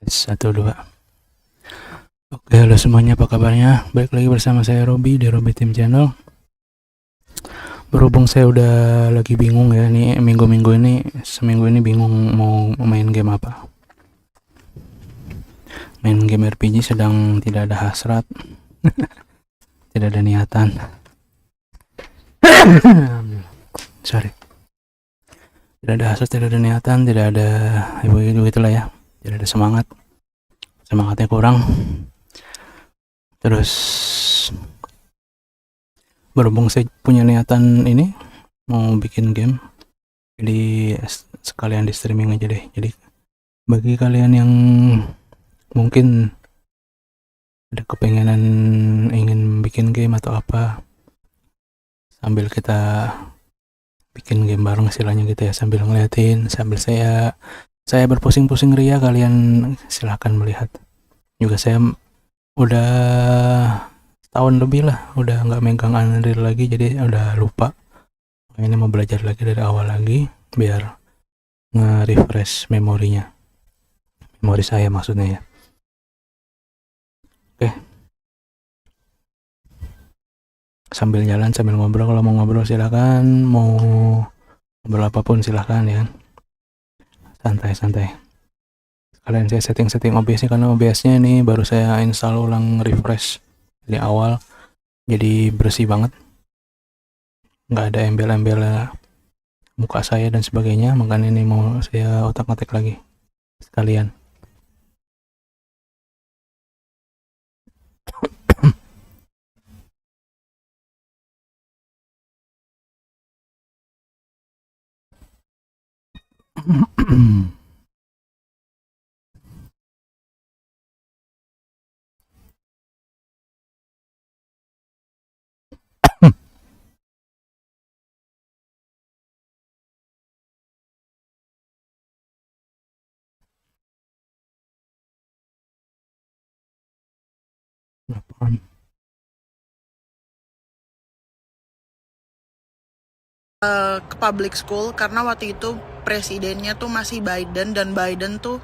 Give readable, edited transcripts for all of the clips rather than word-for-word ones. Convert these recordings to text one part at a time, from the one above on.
Satu dua. Oke, halo semuanya, apa kabarnya? Balik lagi bersama saya Robee di Robee Team Channel. Berhubung saya udah lagi bingung ya, nih seminggu ini bingung mau main game apa. Main game RPG sedang tidak ada hasrat, tidak ada niatan. Sorry. Tidak ada hasrat, tidak ada niatan, tidak ada itulah ya. Tidak ada semangat. Semangatnya kurang. Terus berhubung saya punya niatan ini mau bikin game, jadi sekalian di streaming aja deh. Jadi bagi kalian yang mungkin ada kepengenan ingin bikin game atau apa, sambil kita bikin game bareng istilahnya gitu ya, sambil ngeliatin, sambil saya berpusing-pusing ria, kalian silahkan melihat. Juga saya udah tahun lebih lah udah nggak megang Unreal lagi, jadi udah lupa. Ini mau belajar lagi dari awal lagi biar nge-refresh memori saya maksudnya ya. Oke, sambil jalan sambil ngobrol, kalau mau ngobrol silakan, mau ngobrol apapun silakan ya, santai-santai. Kalian saya setting OBS-nya, karena OBS-nya ini baru saya install ulang, refresh dari awal, jadi bersih banget, nggak ada embel-embel muka saya dan sebagainya. Makanya ini mau saya otak-atik lagi sekalian. Ke public school karena waktu itu presidennya tuh masih Biden, dan Biden tuh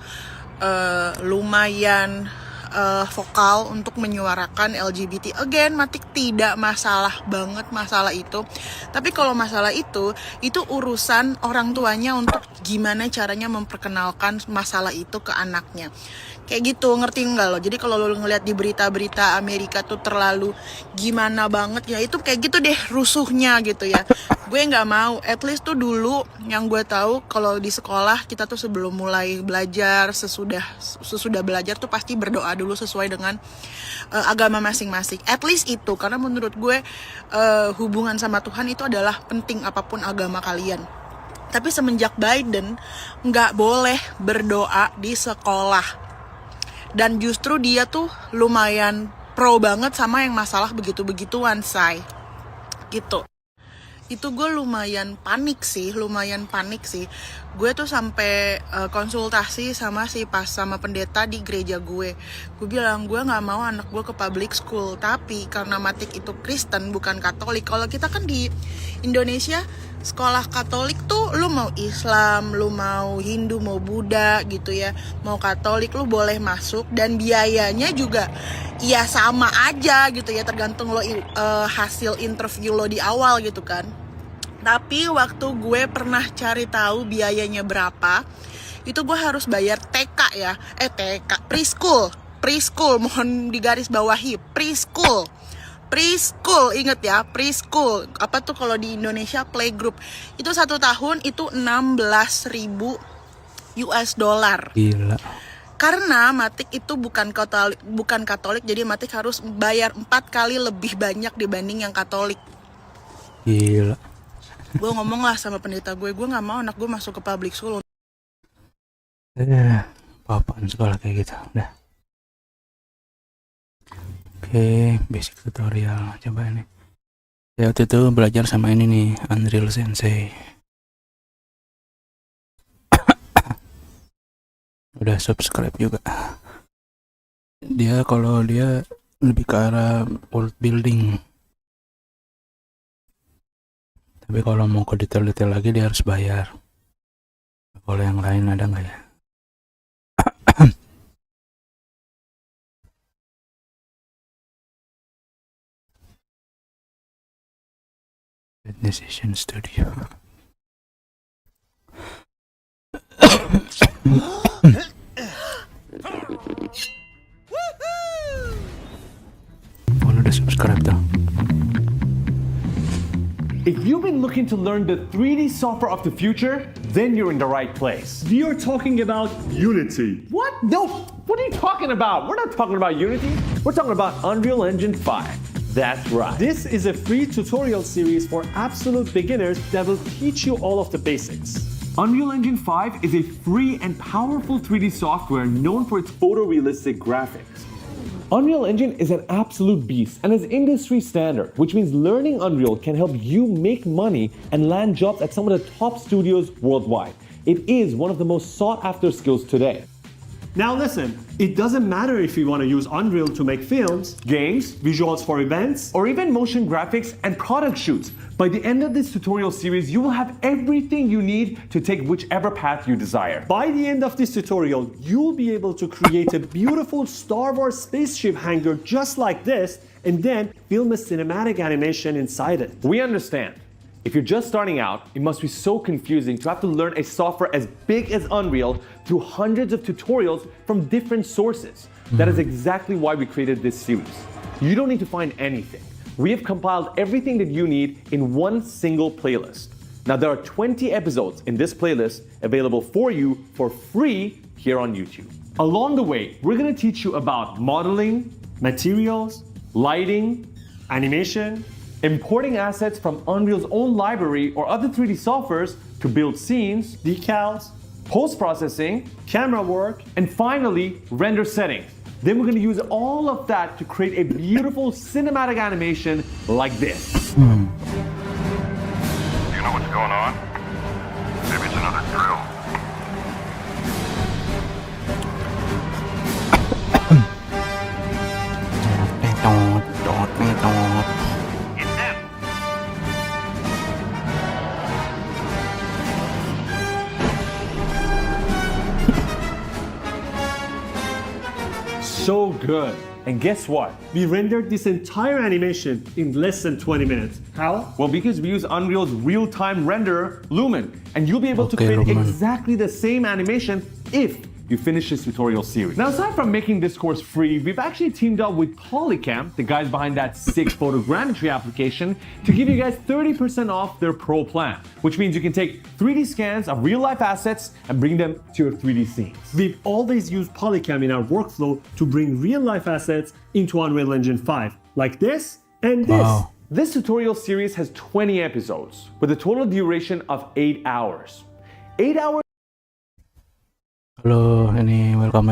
lumayan vokal untuk menyuarakan LGBT. Again, Matik tidak masalah banget masalah itu. Tapi kalau masalah itu urusan orang tuanya untuk gimana caranya memperkenalkan masalah itu ke anaknya. Kayak gitu, ngerti nggak lo? Jadi kalau lo ngeliat di berita-berita Amerika tuh terlalu gimana banget ya, itu kayak gitu deh rusuhnya gitu ya. Gue nggak mau. At least tuh dulu yang gue tahu kalau di sekolah kita tuh sebelum mulai belajar, sesudah belajar tuh pasti berdoa dulu sesuai dengan agama masing-masing. At least itu, karena menurut gue hubungan sama Tuhan itu adalah penting apapun agama kalian. Tapi semenjak Biden nggak boleh berdoa di sekolah. Dan justru dia tuh lumayan pro banget sama yang masalah begitu-begituan, say. Gitu. Itu gue lumayan panik sih. Gue tuh sampai konsultasi sama pendeta di gereja gue. Gue bilang gue nggak mau anak gue ke public school, tapi karena Matik itu Kristen bukan Katolik. Kalau kita kan di Indonesia sekolah Katolik tuh, lu mau Islam, lu mau Hindu, mau Buddha gitu ya, mau Katolik lu boleh masuk, dan biayanya juga ya sama aja gitu ya, tergantung lo hasil interview lo di awal gitu kan. Tapi waktu gue pernah cari tahu biayanya berapa, itu gue harus bayar TK ya, preschool, mohon digaris bawahi, preschool, inget ya, preschool. Apa tuh kalau di Indonesia playgroup. Itu 1 tahun itu 16.000 US dollar. Gila. Karena Matik itu bukan Katolik, jadi Matik harus bayar 4 kali lebih banyak dibanding yang Katolik. Gila. Gue ngomong lah sama pendeta gue nggak mau anak gue masuk ke public school. Apaan sekolah kayak gitu. Udah. Oke, basic tutorial. Coba ini. Saya waktu itu belajar sama ini nih, Unreal Sensei. Udah subscribe juga. Kalau dia lebih ke arah world building. Tapi kalau mau ke detail-detail lagi dia harus bayar. Kalau yang lain ada nggak ya? Decision Studio. Oh, lu udah subscribe tuh. If you've been looking to learn the 3D software of the future, then you're in the right place. We are talking about Unity. What? No, what are you talking about? We're not talking about Unity. We're talking about Unreal Engine 5. That's right. This is a free tutorial series for absolute beginners that will teach you all of the basics. Unreal Engine 5 is a free and powerful 3D software known for its photorealistic graphics. Unreal Engine is an absolute beast and is industry standard, which means learning Unreal can help you make money and land jobs at some of the top studios worldwide. It is one of the most sought after skills today. Now listen, it doesn't matter if you want to use Unreal to make films, Games, visuals for events, or even motion graphics and product shoots. By the end of this tutorial series, you will have everything you need to take whichever path you desire. by the end of this tutorial, you'll be able to create a beautiful Star Wars spaceship hangar just like this, and then film a cinematic animation inside it. We understand. If you're just starting out, it must be so confusing to have to learn a software as big as Unreal through hundreds of tutorials from different sources. That is exactly why we created this series. You don't need to find anything. We have compiled everything that you need in one single playlist. Now there are 20 episodes in this playlist available for you for free here on YouTube. Along the way, we're gonna teach you about modeling, Materials, lighting, animation, importing assets from Unreal's own library or other 3D softwares to build scenes, decals, post-processing, camera work, and finally, render settings. Then we're gonna use all of that to create a beautiful cinematic animation like this. You know what's going on? Maybe it's another drill. It's him. So good. And guess what? we rendered this entire animation in less than 20 minutes. How? Well, because we use Unreal's real-time renderer, Lumen, and you'll be able to Okay, create Lumen. exactly the same animation if you finish this tutorial series. Now, aside from making this course free, we've actually teamed up with Polycam, the guys behind that sick photogrammetry application, to give you guys 30% off their pro plan, which means you can take 3D scans of real-life assets and bring them to your 3D scenes. We've always used Polycam in our workflow to bring real-life assets into Unreal Engine 5, like this and this. Wow. This tutorial series has 20 episodes with a total duration of 8 hours. 8 hours Halo, ini welcome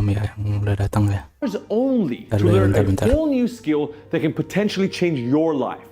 ya yang udah datang ya. only Bentar, to learn bentar. a whole new skill that can potentially change your life.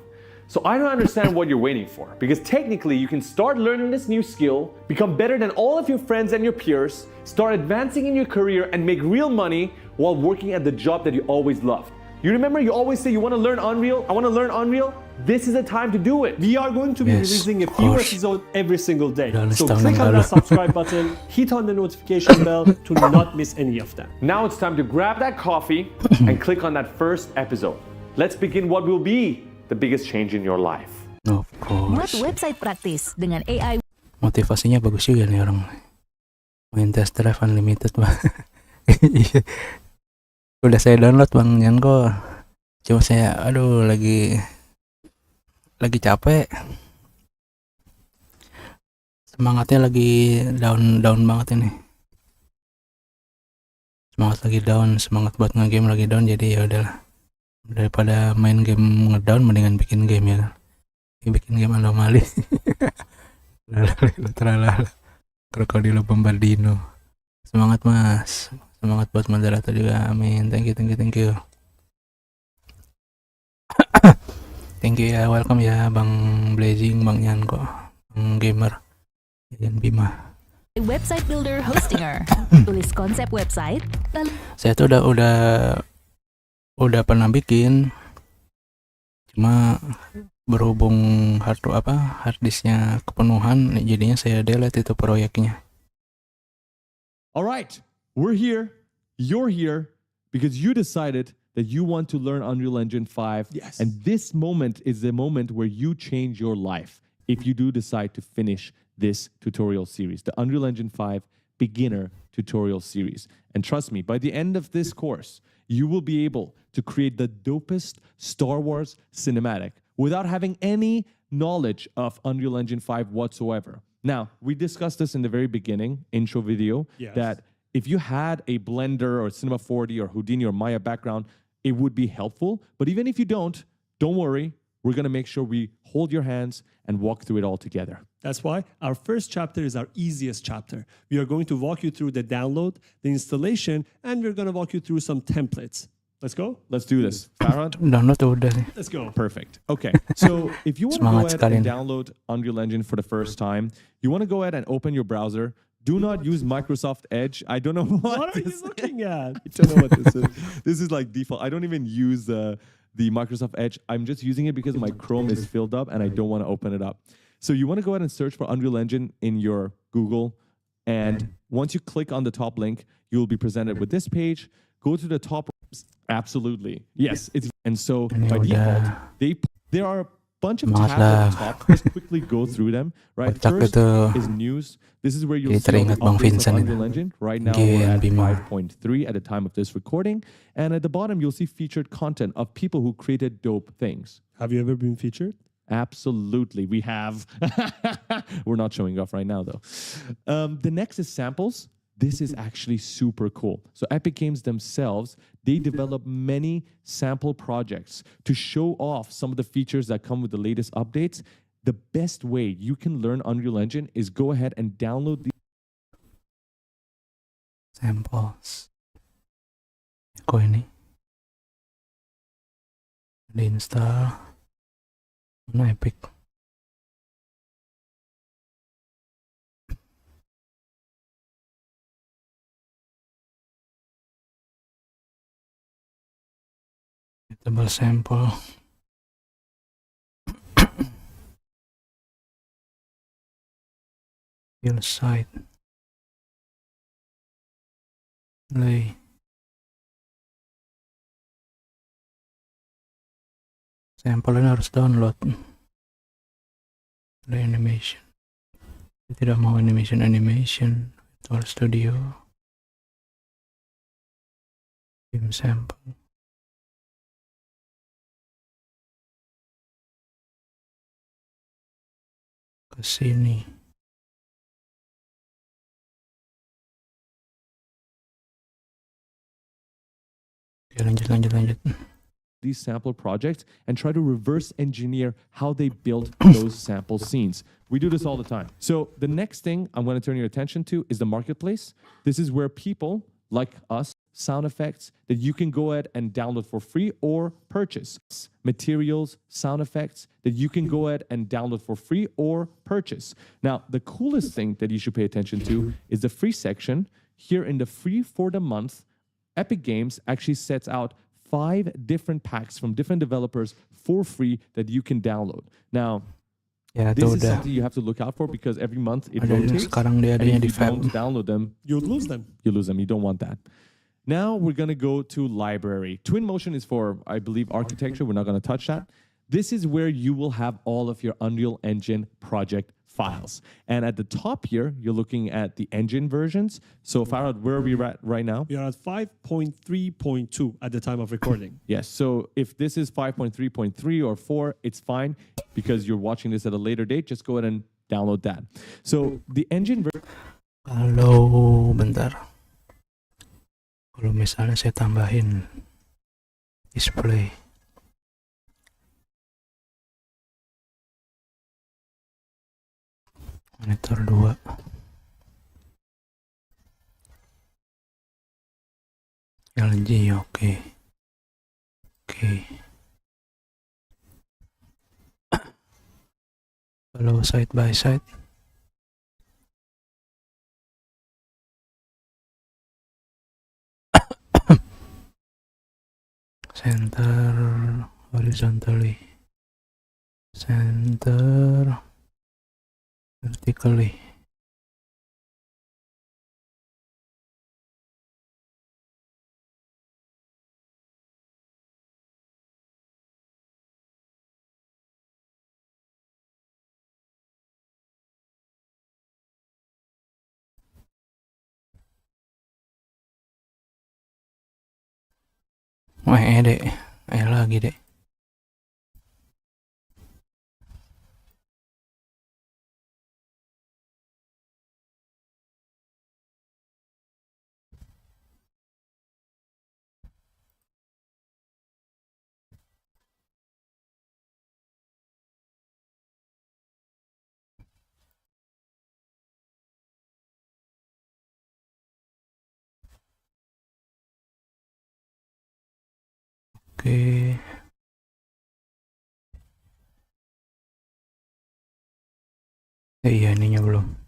So I don't understand what you're waiting for, because technically you can start learning this new skill, become better than all of your friends and your peers, start advancing in your career and make real money while working at the job that you always loved. You remember you always say you want to learn Unreal? I want to learn Unreal? This is the time to do it. We are going to be Yes, releasing a of few course. episodes every single day. Udah So setahun click yang on lalu. that subscribe button, hit on the notification bell to not miss any of them. Now it's time to grab that coffee and click on that first episode. Let's begin what will be the biggest change in your life. Of Buat course. website praktis dengan AI Motivasinya bagus juga nih orang. Main test drive unlimited bang. Udah saya download bang Nyanko. Cuma saya lagi capek. Semangatnya lagi down banget ini. Semangat buat nge-game lagi down, jadi ya udahlah. Daripada main game ngedown mendingan bikin game ya kan. Bikin game anomali. Tralala. Krokodilo Bombardino. Semangat mas. Semangat buat moderator juga. Amin. Thank you. Thank you ya. Welcome ya Bang Blazing, Bang Nyanko, Bang Gamer, Yan Bima. website builder hostinger. Tulis konsep website, lalu Saya tuh udah pernah bikin. Cuma berhubung hard disknya kepenuhan, jadinya saya delete itu proyeknya. All right, we're here, you're here, because you decided that you want to learn Unreal Engine 5. Yes. And this moment is the moment where you change your life if you do decide to finish this tutorial series, the Unreal Engine 5 beginner tutorial series. And trust me, by the end of this course, you will be able to create the dopest Star Wars cinematic without having any knowledge of Unreal Engine 5 whatsoever. Now, we discussed this in the very beginning, intro video, Yes. that if you had a Blender or Cinema 4D or Houdini or Maya background, it would be helpful. But even if you don't worry. We're going to make sure we hold your hands and walk through it all together. That's why our first chapter is our easiest chapter. We are going to walk you through the download, the installation, and we're going to walk you through some templates. Let's go? Let's do this. Farhad? Download udah sih. Let's go. Perfect. Okay. So if you want to go Semangat ahead sekali and nih. download Unreal Engine for the first time, you want to go ahead and open your browser. Do not use Microsoft Edge. I don't know What are you this looking at? I don't know what this is. This is like default. I don't even use the Microsoft Edge. I'm just using it because my Chrome is filled up and I don't want to open it up. So you want to go ahead and search for Unreal Engine in your Google. And once you click on the top link, you'll be presented with this page. Go to the top. Absolutely. Yes. And so Ini by udah default, there are a bunch of Mas tabs at the lah. top. Let's quickly go through them. Right. Kocak First itu. is news. This is where you'll Jadi see all the teringat Bang updates of Vincent Unreal itu. Engine. Right now Game we're at Bima. 5.3 at the time of this recording. And at the bottom, you'll see featured content of people who created dope things. Have you ever been featured? Absolutely, we have. We're not showing off right now, though. The next is samples. This is actually super cool. So Epic Games themselves, they develop many sample projects to show off some of the features that come with the latest updates. The best way you can learn Unreal Engine is go ahead and download the Samples. Kok ini? Diinstal. Mana Epic? Tebal sampel. Fill site. Play. Sampelnya harus download. Play animation. Saya tidak mau animation. Virtual Studio. Game sample. Ke sini. Oke, lanjut. these sample projects and try to reverse engineer how they built those sample scenes. We do this all the time. So the next thing I'm going to turn your attention to is the marketplace. This is where people like us, sound effects that you can go ahead and download for free or purchase. Materials, sound effects that you can go ahead and download for free or purchase. Now, the coolest thing that you should pay attention to is the free section. Here in the free for the month, Epic Games actually sets out 5 different packs from different developers for free that you can download. Now, Ya, this itu is udah. something you have to look out for because every month it Ada yang rotates. sekarang dia And adanya if di you don't Fab. download them, You'd lose them. you lose them. You don't want that. Now we're going to go to library. Twinmotion is for, I believe, architecture. We're not going to touch that. This is where you will have all of your Unreal Engine project files. And at the top here, you're looking at the engine versions. So Farhad, where are we at right now? We are at 5.3.2 at the time of recording. Yes. So if this is 5.3.3 or 4, it's fine because you're watching this at a later date. Just go ahead and download that. So the engine Kalau bentar. Kalau misalnya saya tambahin display. Monitor 2. LG, oke. Oke. Kalau side by side. Center horizontally. Center vertically. Dek. Lagi, Dek. Oke. Iya, ininya belum.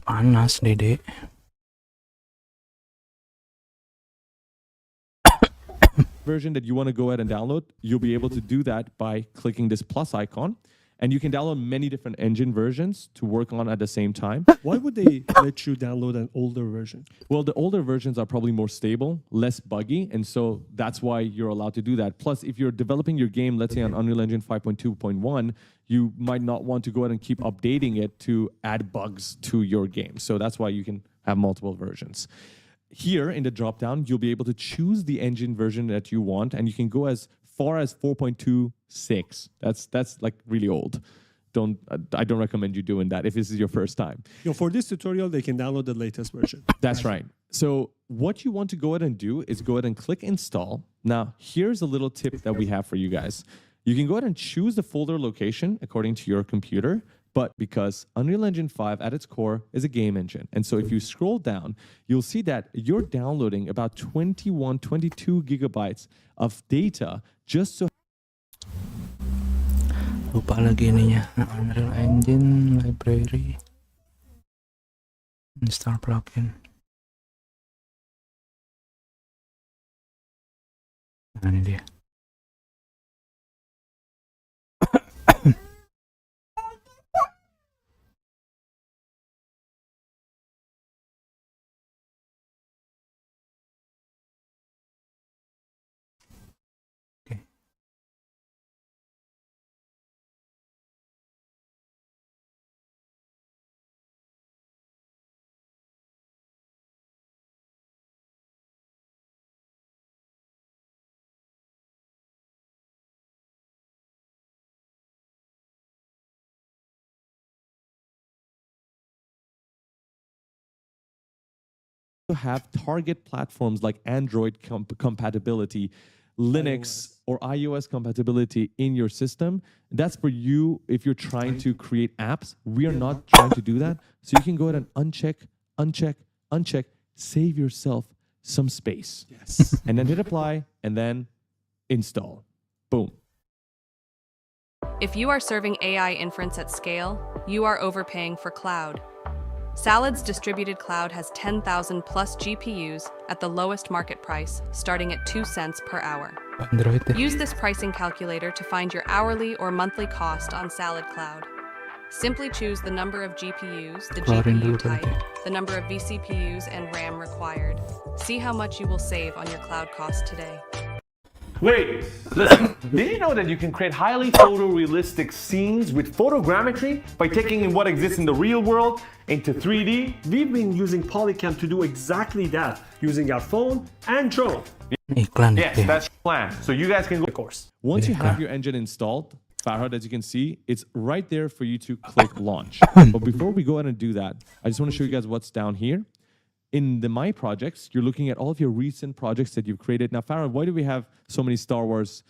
Panas, Dede. Version that you want to go ahead and download, you'll be able to do that by clicking this plus icon. And you can download many different engine versions to work on at the same time. Why would they let you download an older version? Well, the older versions are probably more stable, less buggy, and so that's why you're allowed to do that. Plus, if you're developing your game, let's say on Unreal Engine 5.2.1, you might not want to go ahead and keep updating it to add bugs to your game. So that's why you can have multiple versions. Here in the dropdown, you'll be able to choose the engine version that you want, and you can go as far as 4.26. That's like really old. I don't recommend you doing that if this is your first time. For this tutorial, they can download the latest version. That's right. So what you want to go ahead and do is go ahead and click install. Now, here's a little tip that we have for you guys. You can go ahead and choose the folder location according to your computer, but because Unreal Engine 5 at its core is a game engine. And so if you scroll down, you'll see that you're downloading about 22 gigabytes of data just so. Lupa lagi ininya. Unreal Engine library. Install plugin. Nah, ini dia. have target platforms like Android compatibility, Linux or iOS compatibility in your system. That's for you if you're trying to create apps. We are not trying to do that. So you can go ahead and uncheck, save yourself some space. Yes. And then hit apply and then install. Boom. If you are serving AI inference at scale, you are overpaying for cloud. Salad's distributed cloud has 10,000 plus GPUs at the lowest market price, starting at 2 cents per hour. Android deh. Use this pricing calculator to find your hourly or monthly cost on Salad Cloud. Simply choose the number of GPUs, the Keluarin dulu GPU type, berarti. the number of vCPUs, and RAM required. See how much you will save on your cloud cost today. Wait, listen. Did you know that you can create highly photorealistic scenes with photogrammetry by taking in what exists in the real world into 3D? We've been using Polycam to do exactly that, using our phone and drone. Iklan Yes, deh. that's the plan. So you guys can go. Of course. Once you Yeah. have your engine installed, Farhad, as you can see, it's right there for you to click launch. But before we go ahead and do that, I just want to show you guys what's down here. In the My Projects, you're looking at all of your recent projects that you've created. Now, Farhad, why do we have so many Star Wars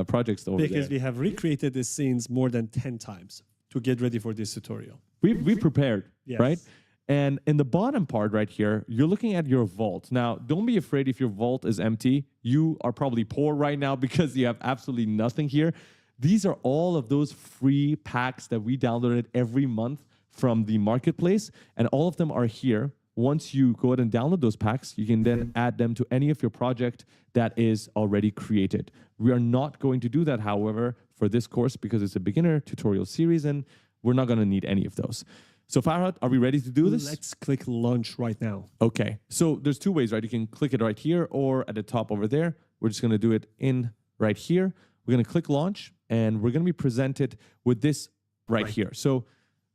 projects over Because there? we have recreated these scenes more than 10 times to get ready for this tutorial. We prepared, Yes. right? And in the bottom part right here, you're looking at your vault. Now, don't be afraid if your vault is empty. You are probably poor right now because you have absolutely nothing here. These are all of those free packs that we downloaded every month from the marketplace, and all of them are here. Once you go ahead and download those packs, you can then add them to any of your project that is already created. We are not going to do that, however, for this course because it's a beginner tutorial series and we're not going to need any of those. So Farhad, are we ready to do this? Let's click launch right now. Okay, so there's two ways, right? You can click it right here or at the top over there. We're just going to do it in right here. We're going to click launch and we're going to be presented with this right here. So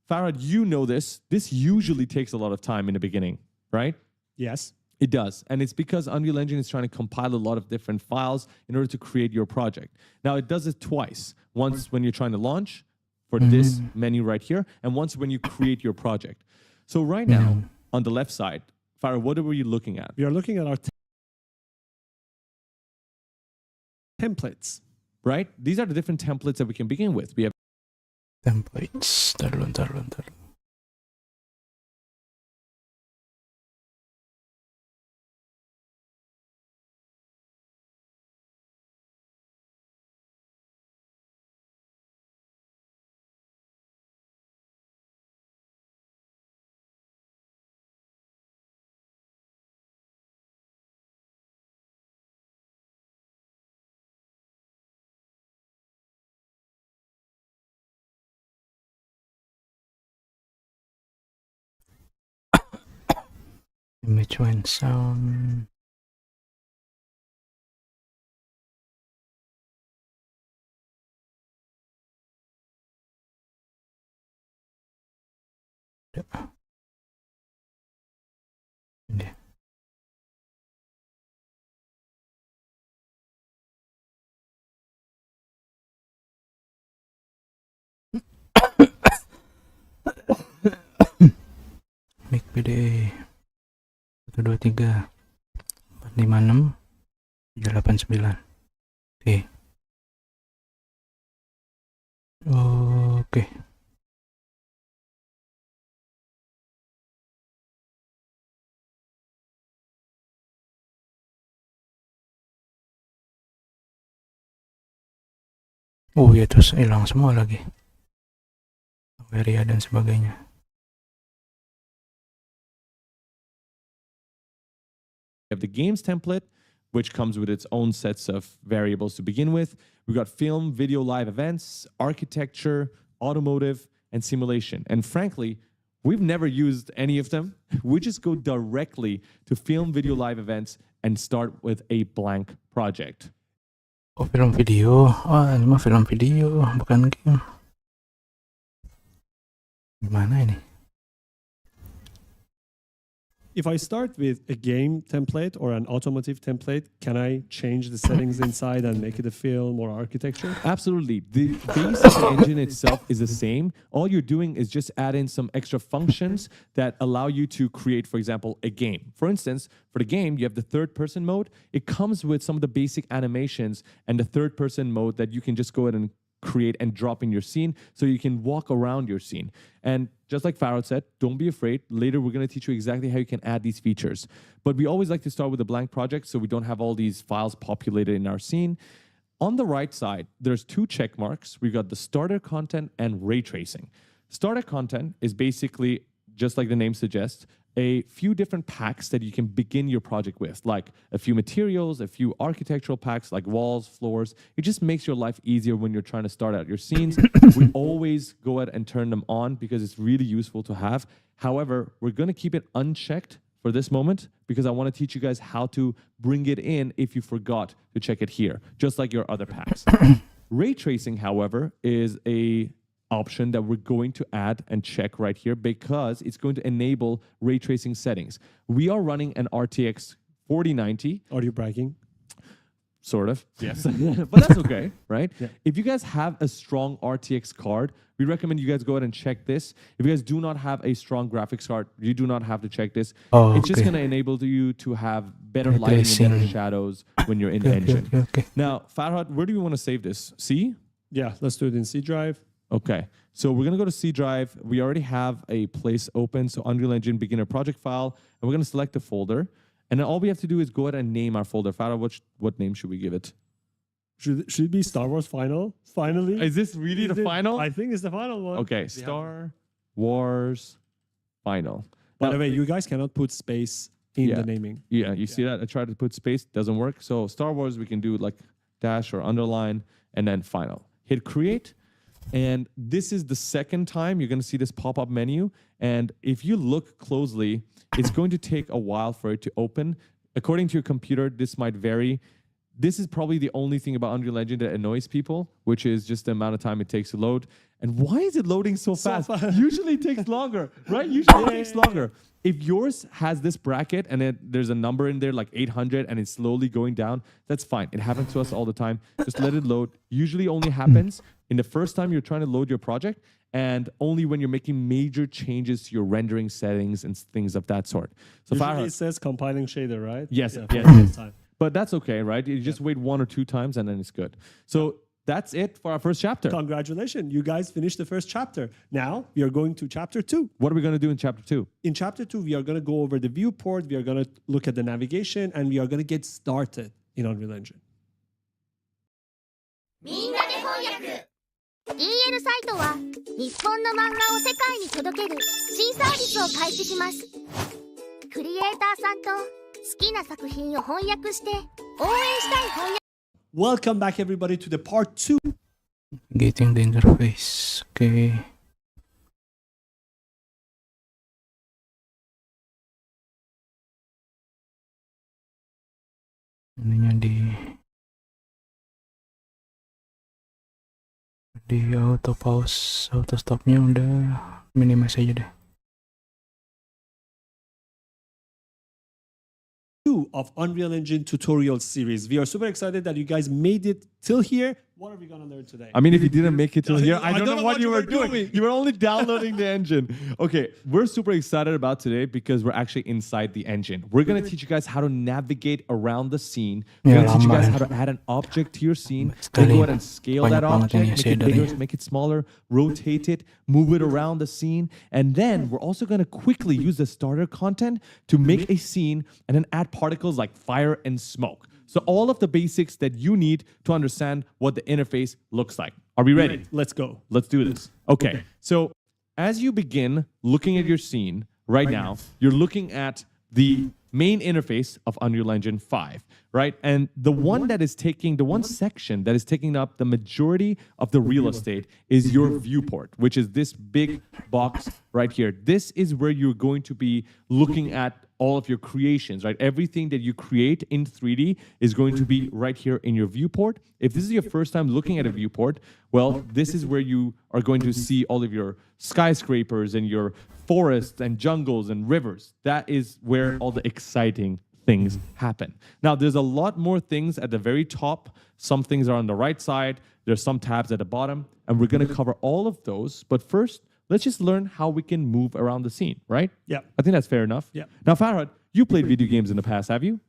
Farhad, you know this. This usually takes a lot of time in the beginning, right? Yes. It does. And it's because Unreal Engine is trying to compile a lot of different files in order to create your project. Now, it does it twice. Once when you're trying to launch for this menu right here, and once when you create your project. So right now, on the left side, Farhad, what are you looking at? We are looking at our templates. Right? These are the different templates that we can begin with. We have Templates. Ntar dulu. Image when sound. Ini. Mic PDA 1, 2, 3 4, 5, 6 7, 8, 9. Oke. Oke. Oh ya, terus hilang semua lagi. Area dan sebagainya. We have the games template, which comes with its own sets of variables to begin with. We've got film, video, live events, architecture, automotive, and simulation. And frankly, we've never used any of them. We just go directly to film, video, live events and start with a blank project. Oh, film video. Oh, ini mah film video, bukan game. Gimana ini? If I start with a game template or an automotive template, can I change the settings inside and make it a film or architecture? Absolutely. The basic engine itself is the same. All you're doing is just add in some extra functions that allow you to create, for example, a game. For instance, for the game, you have the third-person mode. It comes with some of the basic animations and the third-person mode that you can just go ahead and create and drop in your scene so you can walk around your scene. And just like Farhad said, don't be afraid. Later, we're going to teach you exactly how you can add these features. But we always like to start with a blank project so we don't have all these files populated in our scene. On the right side, there's 2 check marks. We've got the starter content and ray tracing. Starter content is basically, just like the name suggests, a few different packs that you can begin your project with, like a few materials, a few architectural packs like walls, floors. It just makes your life easier when you're trying to start out your scenes. We always go ahead and turn them on because it's really useful to have. However, we're going to keep it unchecked for this moment because I want to teach you guys how to bring it in if you forgot to check it here, just like your other packs. Ray tracing, however, is a option that we're going to add and check right here because it's going to enable ray tracing settings. We are running an RTX 4090. Are you bragging? Sort of, yes. But that's okay, right? Yeah. If you guys have a strong RTX card, we recommend you guys go ahead and check this. If you guys do not have a strong graphics card, you do not have to check this. Oh, it's just going to enable you to have better lighting and better shadows when you're in the engine. Okay. Now, Farhad, where do we want to save this? C? Yeah, let's do it in C drive. Okay, so we're going to go to C drive. We already have a place open, so Unreal Engine beginner project file, and we're going to select the folder. And then all we have to do is go ahead and name our folder. Farah, what name should we give it? Should it be Star Wars Final? Finally? Is this really Is the it- final? I think it's the final one. Okay, Star Wars Final. By Now- the way, you guys cannot put space in Yeah. the naming. Yeah, you see that? I tried to put space, doesn't work. So Star Wars, we can do like dash or underline and then final. Hit create. And this is the second time you're going to see this pop-up menu. And if you look closely, it's going to take a while for it to open. According to your computer, this might vary. This is probably the only thing about Unreal Engine that annoys people, which is just the amount of time it takes to load. And why is it loading so fast? Usually it takes longer, right? Usually it takes longer. If yours has this bracket and there's a number in there like 800 and it's slowly going down, that's fine. It happens to us all the time. Just let it load. Usually only happens in the first time you're trying to load your project and only when you're making major changes to your rendering settings and things of that sort. So Usually it says compiling shader, right? Yes, Yeah, yes, for the yes. first time. But that's okay, right? You just wait 1 or 2 times and then it's good. So that's it for our first chapter. Congratulations, you guys finished the first chapter. Now we are going to chapter 2. What are we going to do in chapter 2? In chapter 2, we are going to go over the viewport, we are going to look at the navigation, and we are going to get started in Unreal Engine. みんなで翻訳 DL サイトは日本の漫画を世界に届ける新サービスを開始します。クリエイターさんと好きな作品を翻訳して応援したい翻訳 Welcome back, everybody, to the part 2. Getting the interface. Okay. Ininya di auto pause, auto stopnya udah minimize aja deh. 2 of Unreal Engine tutorial series. We are super excited that you guys made it till here. What are we going to learn today? I mean, if you didn't make it till here, I I don't know what you were doing. You were only downloading the engine. Okay, we're super excited about today because we're actually inside the engine. We're going to teach you guys how to navigate around the scene. We're going to teach you guys how to add an object to your scene. We'll go ahead and scale that object, make it bigger, make it smaller, rotate it, move it around the scene. And then we're also going to quickly use the starter content to make a scene and then add particles like fire and smoke. So all of the basics that you need to understand what the interface looks like. Are we ready? Let's go. Let's do this. Okay. So as you begin looking at your scene right now, you're looking at the main interface of Unreal Engine 5, right? And the one section that is taking up the majority of the real estate is your viewport, which is this big box right here. This is where you're going to be looking at all of your creations, right? Everything that you create in 3D is going to be right here in your viewport. If this is your first time looking at a viewport, well, this is where you are going to see all of your skyscrapers and your forests and jungles and rivers. That is where all the exciting things happen. Now, there's a lot more things at the very top. Some things are on the right side. There's some tabs at the bottom, and we're going to cover all of those. But first, let's just learn how we can move around the scene, right? Yeah. I think that's fair enough. Yeah. Now, Farhad, you played video games in the past, have you?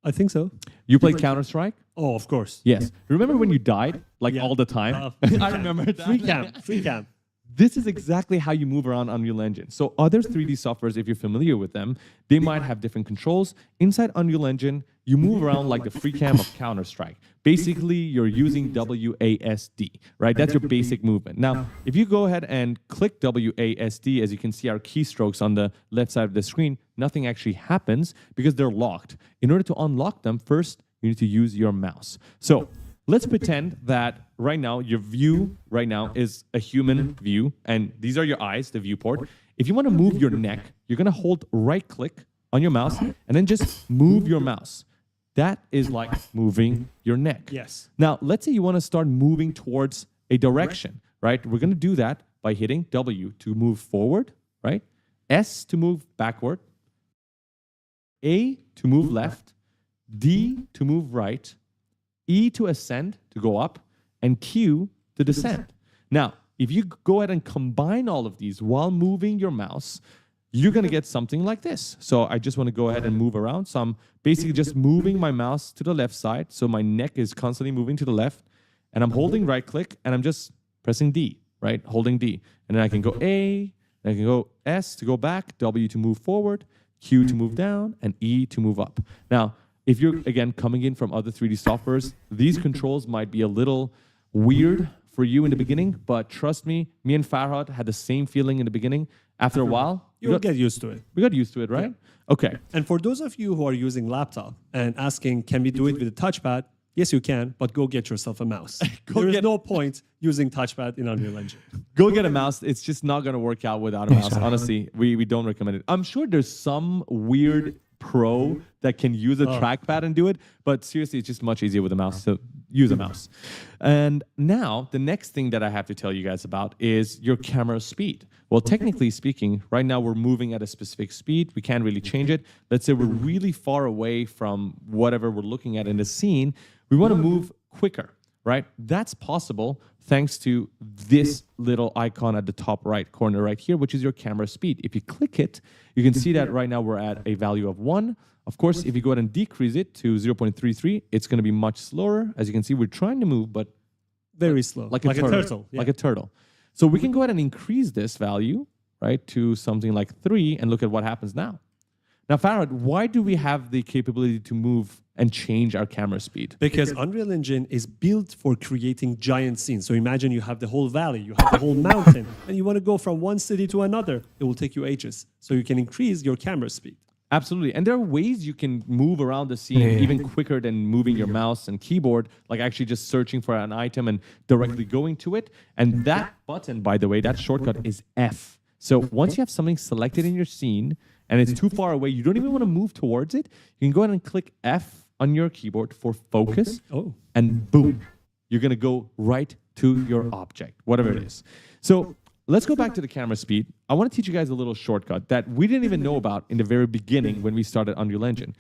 I think so. You played Counter-Strike? Oh, of course. Yes. Remember when you died, like Yeah. all the time? I remember that. Free cam. This is exactly how you move around Unreal Engine. So other 3D softwares, if you're familiar with them, they might have different controls. Inside Unreal Engine, you move around like the free cam of Counter-Strike. Basically, you're using WASD, right? That's your basic movement. Now, if you go ahead and click WASD, as you can see our keystrokes on the left side of the screen, nothing actually happens because they're locked. In order to unlock them, first, you need to use your mouse. So let's pretend that right now, your view right now is a human view, and these are your eyes, the viewport. If you want to move your neck, you're going to hold right-click on your mouse, and then just move your mouse. That is like moving your neck. Yes. Now, let's say you want to start moving towards a direction, right? We're going to do that by hitting W to move forward, right? S to move backward, A to move left, D to move right, E to ascend, to go up, and Q to descend. Now, if you go ahead and combine all of these while moving your mouse, you're going to get something like this. So I just want to go ahead and move around. So I'm basically just moving my mouse to the left side. So my neck is constantly moving to the left. And I'm holding right click, and I'm just pressing D, right? Holding D. And then I can go A, and I can go S to go back, W to move forward, Q to move down, and E to move up. Now, if you're, again, coming in from other 3D softwares, these controls might be a little weird for you in the beginning, but trust me, me and Farhad had the same feeling in the beginning. After a while, You'll get used to it. we got used to it, right? Okay. And for those of you who are using laptop and asking, can we do it with a touchpad? Yes, you can, but go get yourself a mouse. There is no point using touchpad in Unreal Engine. Go get a mouse. It's just not going to work out without a mouse. Honestly, we don't recommend it. I'm sure there's some weird pro that can use a trackpad and do it, but seriously, it's just much easier with a mouse. So use a mouse. And now the next thing that I have to tell you guys about is your camera speed. Well, technically speaking, right now we're moving at a specific speed. We can't really change it. Let's say we're really far away from whatever we're looking at in the scene. We want to move quicker, right? That's possible thanks to this little icon at the top right corner right here, which is your camera speed. If you click it, you can see that right now we're at a value of 1. Of course, if you go ahead and decrease it to 0.33, it's going to be much slower. As you can see, we're trying to move, but very slow. Like a turtle. Like a turtle. So we can go ahead and increase this value, right, to something like 3 and look at what happens now. Now, Farhad, why do we have the capability to move and change our camera speed? Because Unreal Engine is built for creating giant scenes. So imagine you have the whole valley, you have the whole mountain, and you want to go from one city to another. It will take you ages. So you can increase your camera speed. Absolutely. And there are ways you can move around the scene even quicker than moving your mouse and keyboard, like actually just searching for an item and directly going to it. And that button, by the way, that shortcut is F. So once you have something selected in your scene and it's too far away, you don't even want to move towards it, you can go ahead and click F on your keyboard for focus, and boom, you're going to go right to your object, whatever it is. So let's go back to the camera speed. I want to teach you guys a little shortcut that we didn't even know about in the very beginning when we started Unreal Engine.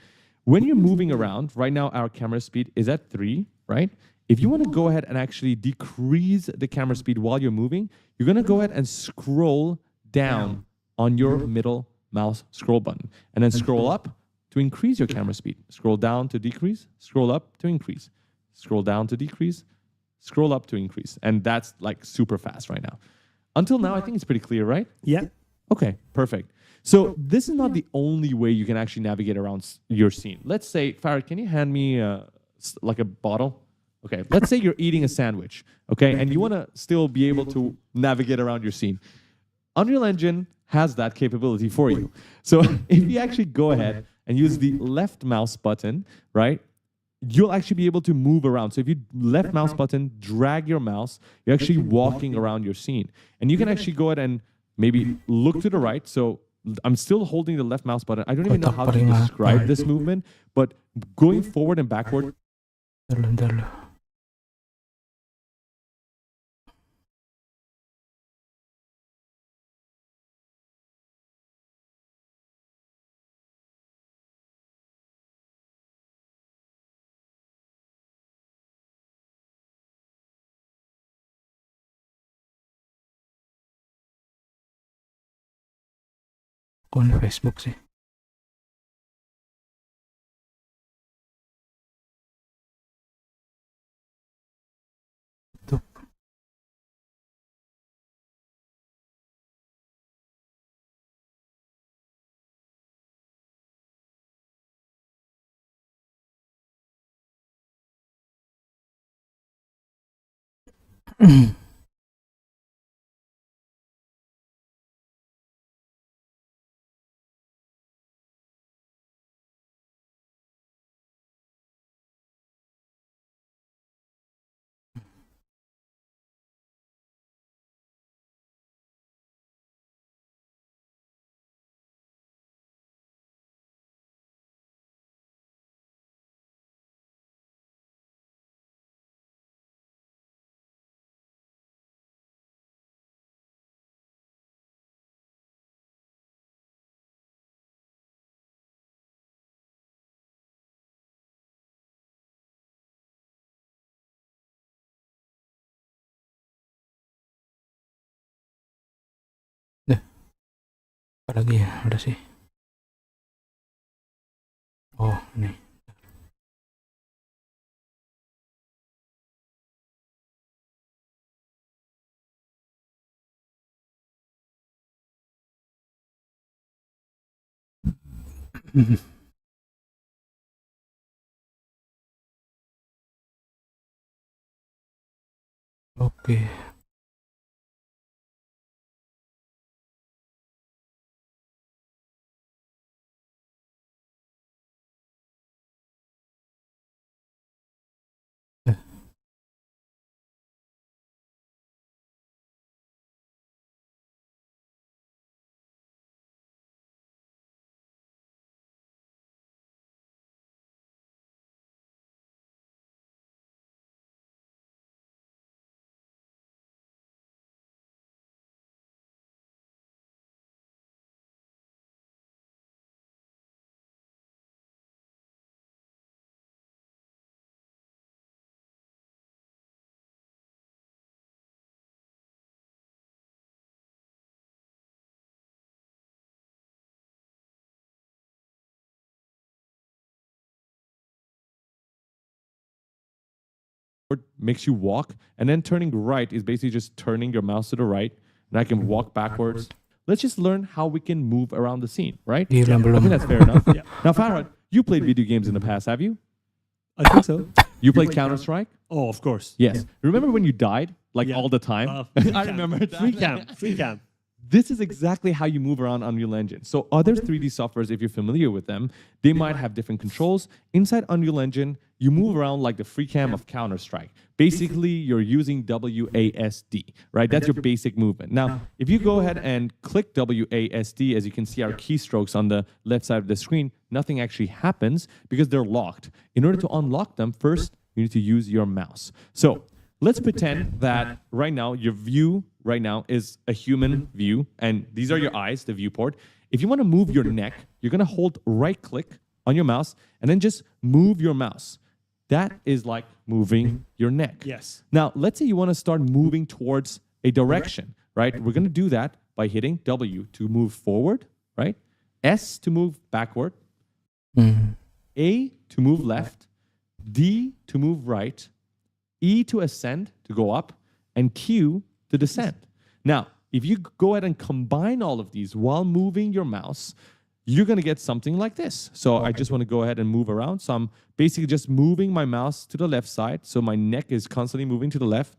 When you're moving around, right now our camera speed is at 3, right? If you want to go ahead and actually decrease the camera speed while you're moving, you're going to go ahead and scroll down on your middle mouse scroll button, and then scroll up to increase your camera speed. Scroll down to decrease, scroll up to increase, scroll down to decrease, scroll up to increase. And that's like super fast right now. Until now, I think it's pretty clear, right? Yeah. Okay, perfect. So this is not the only way you can actually navigate around your scene. Let's say, Farhad, can you hand me like a bottle? Okay, let's say you're eating a sandwich, okay, and you want to still be able to navigate around your scene. Unreal Engine has that capability for you. So if you actually go ahead and use the left mouse button, right, you'll actually be able to move around. So if you left mouse button, drag your mouse, you're actually walking around your scene. And you can actually go ahead and maybe look to the right. So I'm still holding the left mouse button. I don't even know how to describe this movement, but going forward and backward. Kung di Facebook sih. Tuh. Apa lagi ya? Udah sih. Oh, ini. Oke. Makes you walk, and then turning right is basically just turning your mouse to the right, and I can walk backwards. Let's just learn how we can move around the scene, right? Gila, I belum. think that's fair enough. Now, Farhad, you played video games in the past, have you? I think so. You played Counter-Strike? Oh, of course. Yes. Remember when you died, like Yeah. all the time? I remember that. Free cam. This is exactly how you move around Unreal Engine. So other 3D softwares, if you're familiar with them, they might have different controls. Inside Unreal Engine, you move around like the free cam of Counter-Strike. Basically, you're using WASD, right? That's your basic movement. Now, if you go ahead and click WASD, as you can see our keystrokes on the left side of the screen, nothing actually happens because they're locked. In order to unlock them, first, you need to use your mouse. So let's pretend that right now, your view right now is a human view, and these are your eyes, the viewport. If you want to move your neck, you're going to hold right-click on your mouse, and then just move your mouse. That is like moving your neck. Yes. Now, let's say you want to start moving towards a direction, right? We're going to do that by hitting W to move forward, right? S to move backward, A to move left, D to move right, E to ascend, to go up, and Q to descend. Now, if you go ahead and combine all of these while moving your mouse, you're going to get something like this. So I just want to go ahead and move around. So I'm basically just moving my mouse to the left side. So my neck is constantly moving to the left.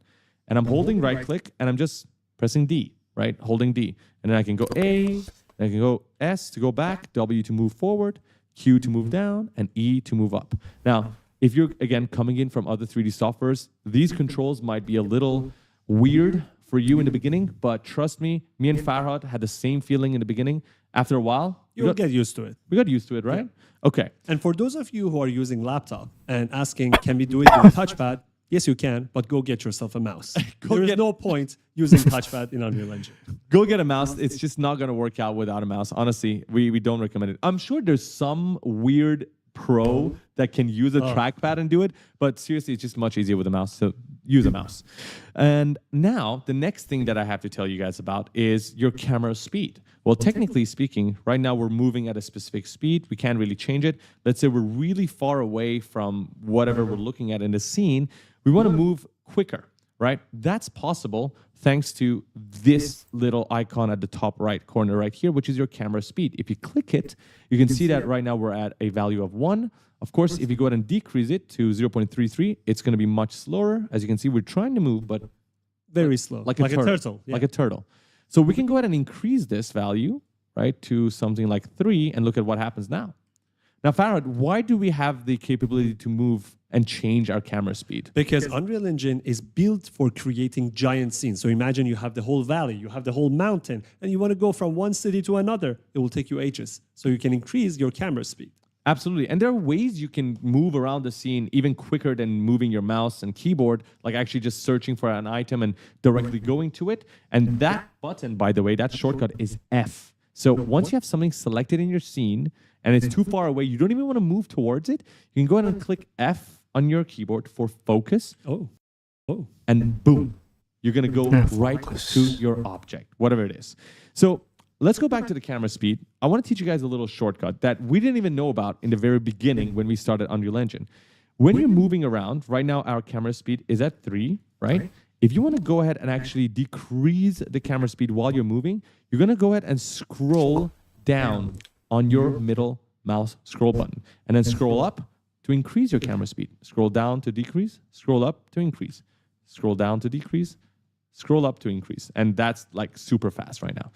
And I'm holding right click, and I'm just pressing D, right? Holding D. And then I can go A, I can go S to go back, W to move forward, Q to move down, and E to move up. Now, if you're, again, coming in from other 3D softwares, these controls might be a little weird for you in the beginning, but trust me, me and Farhad had the same feeling in the beginning. After a while, You'll get used to it. we got used to it, right? Okay. And for those of you who are using laptop and asking, can we do it with a touchpad? Yes, you can, but go get yourself a mouse. There is no point using touchpad in Unreal Engine. Go get a mouse. It's just not going to work out without a mouse. Honestly, we don't recommend it. I'm sure there's some weird pro that can use a trackpad and do it, but seriously, it's just much easier with a mouse, so use a mouse. And now, the next thing that I have to tell you guys about is your camera speed. Well, technically speaking, right now we're moving at a specific speed. We can't really change it. Let's say we're really far away from whatever we're looking at in the scene. We want to move quicker, right? That's possible thanks to this little icon at the top right corner right here, which is your camera speed. If you click it, you can see that right now we're at a value of 1. Of course, if you go ahead and decrease it to 0.33, it's going to be much slower. As you can see, we're trying to move, but Very slow. like a turtle. Yeah. Like a turtle. So we can go ahead and increase this value, right, to something like 3 and look at what happens now. Now, Farhad, why do we have the capability to move and change our camera speed? Because Unreal Engine is built for creating giant scenes. So imagine you have the whole valley, you have the whole mountain, and you want to go from one city to another. It will take you ages. So you can increase your camera speed. Absolutely. And there are ways you can move around the scene even quicker than moving your mouse and keyboard, like actually just searching for an item and directly going to it. And that button, by the way, that shortcut is F. So once you have something selected in your scene and it's too far away, you don't even want to move towards it, you can go ahead and click F on your keyboard for focus. Oh. And boom, you're going to go right to your object, whatever it is. So let's go back to the camera speed. I want to teach you guys a little shortcut that we didn't even know about in the very beginning when we started Unreal Engine. When you're moving around, right now our camera speed is at 3, right? If you want to go ahead and actually decrease the camera speed while you're moving, you're going to go ahead and scroll down on your middle mouse scroll button and then scroll up to increase your camera speed. Scroll down to decrease, scroll up to increase. scroll down to decrease, scroll up to increase. And that's like super fast right now.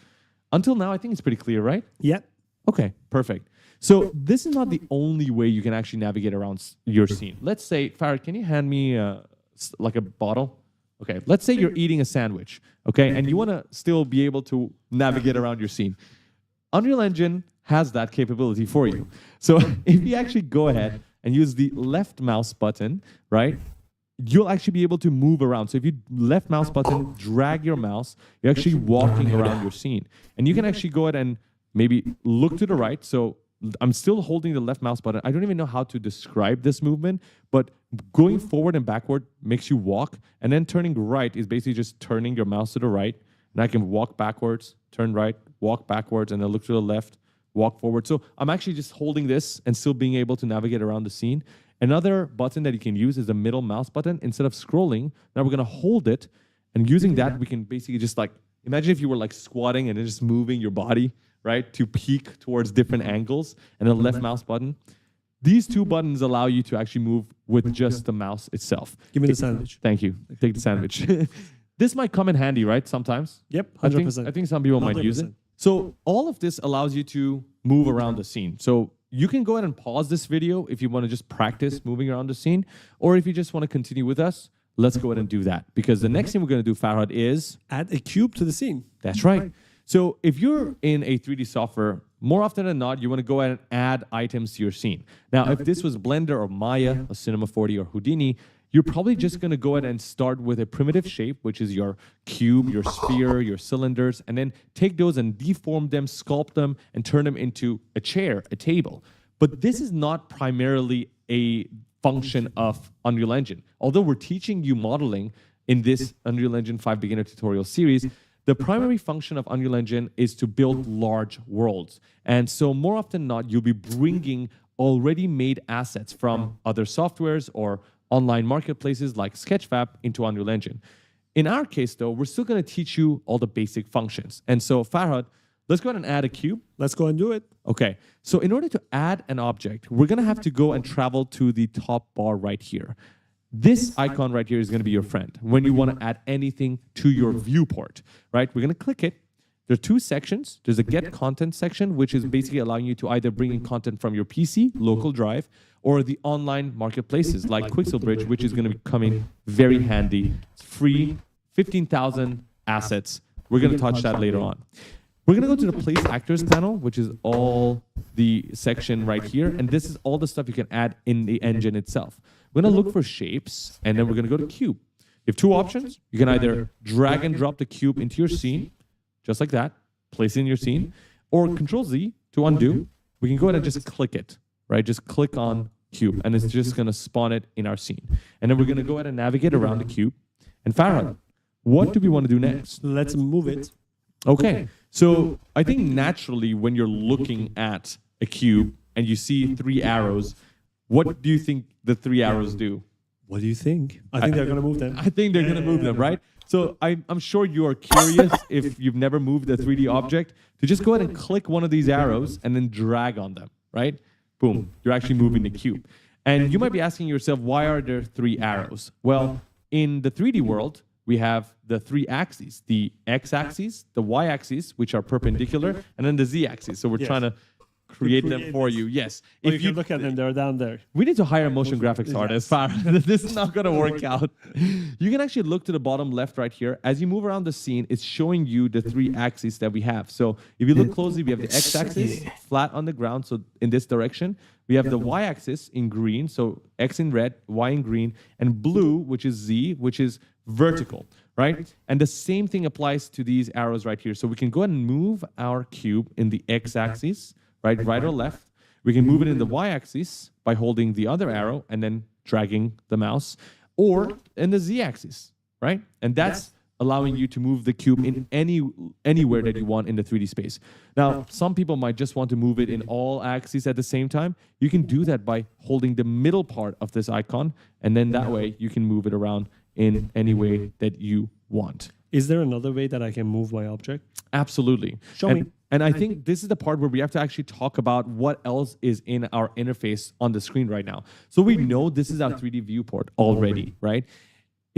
Until now, I think it's pretty clear, right? Yeah. Okay, perfect. So this is not the only way you can actually navigate around your scene. Let's say, Farah, can you hand me like a bottle? Okay, let's say you're eating a sandwich, okay, and you want to still be able to navigate around your scene. Unreal Engine has that capability for you. So if you actually go ahead and use the left mouse button, right, you'll actually be able to move around. So if you left mouse button, drag your mouse, you're actually walking around your scene. And you can actually go ahead and maybe look to the right. So I'm still holding the left mouse button. I don't even know how to describe this movement, but going forward and backward makes you walk. And then turning right is basically just turning your mouse to the right. And I can walk backwards, turn right, walk backwards, and then look to the left, walk forward. So I'm actually just holding this and still being able to navigate around the scene. Another button that you can use is the middle mouse button. Instead of scrolling, now we're going to hold it. And using that, we can basically just like, imagine if you were like squatting and then just moving your body, right, to peek towards different angles, and the left mouse button. These two buttons allow you to actually move with just the mouse itself. Give me the sandwich. Thank you. Take the sandwich. This might come in handy, right, sometimes? Yep, I 100%. think some people might use it. 100%. So all of this allows you to move around the scene. So you can go ahead and pause this video if you want to just practice moving around the scene, or if you just want to continue with us, let's go ahead and do that. Because the next thing we're going to do, Farhad, is... Add a cube to the scene. That's right. So if you're in a 3D software, more often than not, you want to go ahead and add items to your scene. Now, if this was Blender or Maya, or Cinema 4D or Houdini, you're probably just going to go ahead and start with a primitive shape, which is your cube, your sphere, your cylinders, and then take those and deform them, sculpt them, and turn them into a chair, a table. But this is not primarily a function of Unreal Engine. Although we're teaching you modeling in this Unreal Engine 5 beginner tutorial series, the primary function of Unreal Engine is to build large worlds. And so more often than not, you'll be bringing already made assets from other softwares or online marketplaces like Sketchfab into Unreal Engine. In our case, though, we're still going to teach you all the basic functions. And so, Farhad, let's go ahead and add a cube. Let's go and do it. Okay, so in order to add an object, we're going to have to go and travel to the top bar right here. This icon right here is going to be your friend when you want to add anything to your viewport, right? We're going to click it. There are two sections. There's a Get Content section, which is basically allowing you to either bring in content from your PC, local drive, or the online marketplaces like Quixelbridge, which is going to be coming very handy. It's free, 15,000 assets. We're going to touch that later on. We're going to go to the Place Actors panel, which is all the section right here. And this is all the stuff you can add in the engine itself. We're going to look for shapes, and then we're going to go to cube. You have two options. You can either drag and drop the cube into your scene, just like that, place it in your scene, or Control-Z to undo. We can go ahead and just click it, right? Just click on cube, and it's just going to spawn it in our scene. And then we're going to go ahead and navigate around the cube. And Farhad, what do we want to do next? Let's move it. Okay, so I think naturally when you're looking at a cube and you see three arrows, what do you think the three arrows do? What do you think? I think they're going to move them. I think they're going to move them, right? So I'm sure you are curious, if you've never moved a 3D object, to just go ahead and click one of these arrows and then drag on them, right? Boom, you're actually moving the cube. And you might be asking yourself, why are there three arrows? Well, in the 3D world, we have the three axes, the x-axis, the y-axis, which are perpendicular, and then the z-axis. So we're trying to create them for you. Yes. Or if you look at them, they're down there. We need to hire a motion graphics artist. This is not going to work out. You can actually look to the bottom left right here. As you move around the scene, it's showing you the three axes that we have. So if you look closely, we have the x-axis flat on the ground, so in this direction. We have the y-axis in green, so x in red, y in green, and blue, which is z, which is vertical, right? And the same thing applies to these arrows right here. So we can go ahead and move our cube in the x-axis, right or left. We can move it in the y-axis by holding the other arrow and then dragging the mouse, or in the z-axis, right? And that's allowing you to move the cube in anywhere that you want in the 3D space. Now, some people might just want to move it in all axes at the same time. You can do that by holding the middle part of this icon, and then that way you can move it around in any way that you want. Is there another way that I can move my object? Absolutely. Show me. And I think this is the part where we have to actually talk about what else is in our interface on the screen right now. So we know this is our 3D viewport already, right?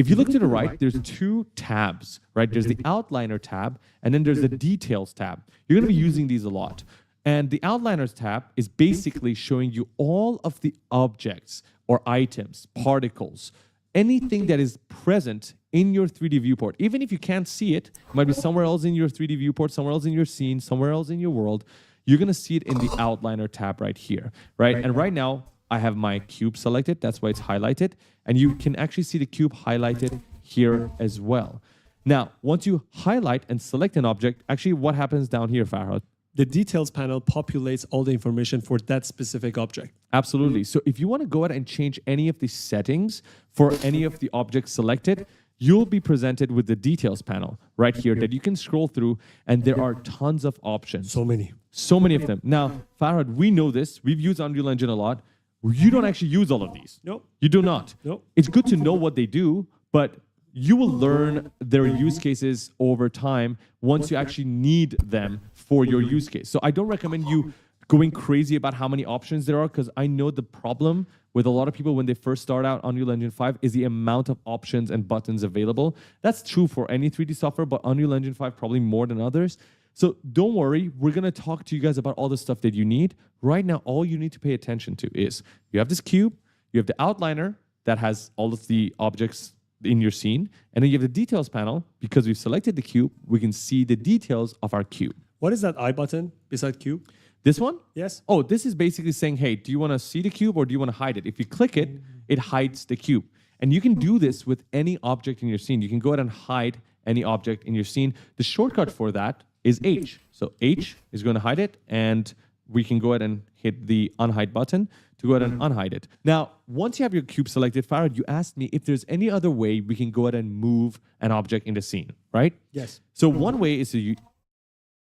If you look to the right, there's two tabs, right? There's the outliner tab, and then there's the details tab. You're going to be using these a lot. And the outliners tab is basically showing you all of the objects or items, particles, anything that is present in your 3D viewport. Even if you can't see it, it might be somewhere else in your 3D viewport, somewhere else in your scene, somewhere else in your world. You're going to see it in the outliner tab right here, right? And right now, I have my cube selected. That's why it's highlighted. And you can actually see the cube highlighted here as well. Now, once you highlight and select an object, actually what happens down here, Farhad? The details panel populates all the information for that specific object. Absolutely. So if you want to go ahead and change any of the settings for any of the objects selected, you'll be presented with the details panel right here that you can scroll through, and there are tons of options. So many. So many of them. Now, Farhad, we know this. We've used Unreal Engine a lot. You don't actually use all of these. Nope. You do not. Nope. It's good to know what they do, but you will learn their use cases over time once you actually need them for your use case. So I don't recommend you going crazy about how many options there are, because I know the problem with a lot of people when they first start out on Unreal Engine 5 is the amount of options and buttons available. That's true for any 3D software, but Unreal Engine 5 probably more than others. So don't worry, we're going to talk to you guys about all the stuff that you need. Right now, all you need to pay attention to is you have this cube, you have the outliner that has all of the objects in your scene, and then you have the details panel. Because we've selected the cube, we can see the details of our cube. What is that I button beside cube? This one? Yes. Oh, this is basically saying, hey, do you want to see the cube or do you want to hide it? If you click it, it hides the cube. And you can do this with any object in your scene. You can go ahead and hide any object in your scene. The shortcut for that is H. So H is going to hide it, and we can go ahead and hit the unhide button to go ahead and unhide it. Now, once you have your cube selected, Farhad, you asked me if there's any other way we can go ahead and move an object in the scene, right? Yes. So one way is to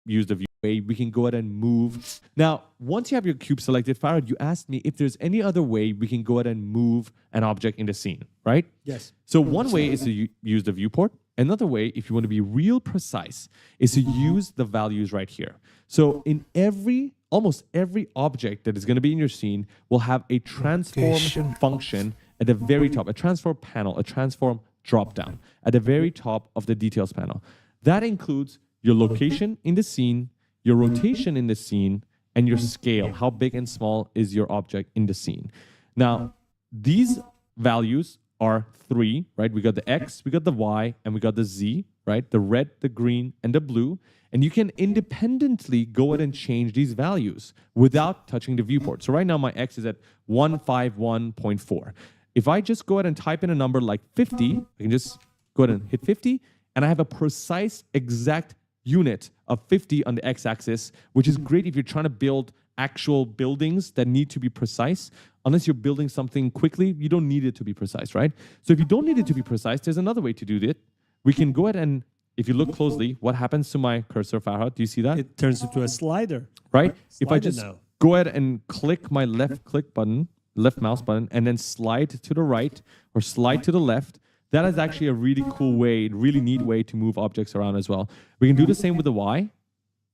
use the view way we can go ahead and move. Now, once you have your cube selected, Farhad, you asked me if there's any other way we can go ahead and move an object in the scene, right? Yes. So one way is to use the viewport. Another way, if you want to be real precise, is to use the values right here. So in almost every object that is going to be in your scene will have a transform function at the very top, a transform panel, a transform dropdown at the very top of the details panel. That includes your location in the scene, your rotation in the scene, and your scale. How big and small is your object in the scene? Now, these values are 3, right? We got the X, we got the Y, and we got the Z, right? The red, the green, and the blue. And you can independently go ahead and change these values without touching the viewport. So right now my X is at 151.4. If I just go ahead and type in a number like 50, I can just go ahead and hit 50, and I have a precise exact unit of 50 on the X-axis, which is great if you're trying to build actual buildings that need to be precise. Unless you're building something quickly, you don't need it to be precise, right? So if you don't need it to be precise, there's another way to do it. We can go ahead and, if you look closely, what happens to my cursor, Farhad? Do you see that? It turns into a slider. Right? If I Slider just now. go ahead and click my left mouse button, and then slide to the right or slide to the left, that is actually a really cool way, really neat way to move objects around as well. We can do the same with the Y,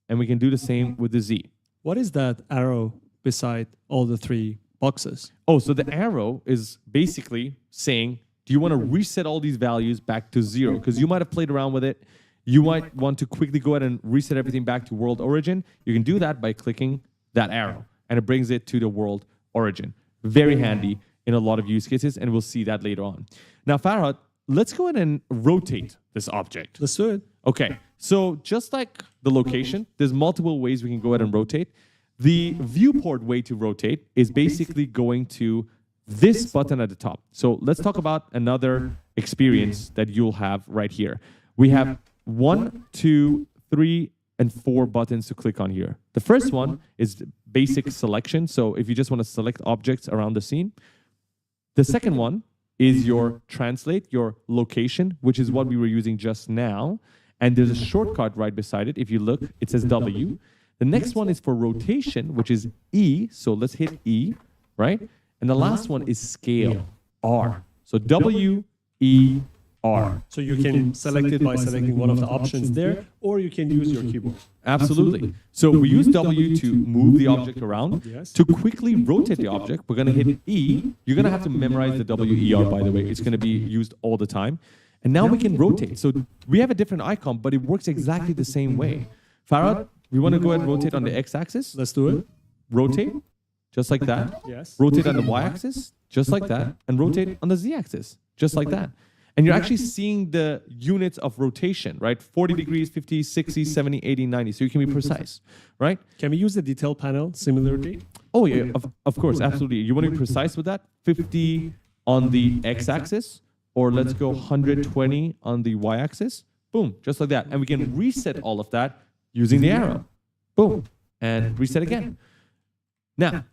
and we can do the same with the Z. What is that arrow beside all the 3 boxes? Oh, so the arrow is basically saying, do you want to reset all these values back to 0? Because you might have played around with it. You might want to quickly go ahead and reset everything back to world origin. You can do that by clicking that arrow, and it brings it to the world origin. Very handy in a lot of use cases, and we'll see that later on. Now, Farhad, let's go ahead and rotate this object. Let's do it. Okay, so just like the location, there's multiple ways we can go ahead and rotate. The viewport way to rotate is basically going to this button at the top. So let's talk about another experience that you'll have right here. We have 1, 2, 3, and 4 buttons to click on here. The first one is basic selection. So if you just want to select objects around the scene. The second one is your translate, your location, which is what we were using just now. And there's a shortcut right beside it. If you look, it says W. The next one is for rotation, which is E. So let's hit E, right? And the last one is scale, R. So W, E, R. So you can select it by selecting one of the options there, or you can use your keyboard. Absolutely. So we use W to move the object around. Yes. To quickly rotate the object, we're going to hit E. You're going to have to memorize the WER, by the way. It's going to be used all the time. And now we can rotate. So we have a different icon, but it works exactly the same way. Farad, we want to go ahead and rotate on the X-axis. Let's do it. Rotate, just like that. Yes. Rotate on the Y-axis, just like that. And rotate on the Z-axis, just like that. And you're actually seeing the units of rotation, right? 40 degrees, 50, 60, 70, 80, 90. So you can be precise, right? Can we use the detail panel similarly? Oh, yeah, of course, absolutely. You want to be precise with that? 50 on the X-axis, or let's go 120 on the Y-axis. Boom, just like that. And we can reset all of that using the arrow. Boom, and reset again. Now,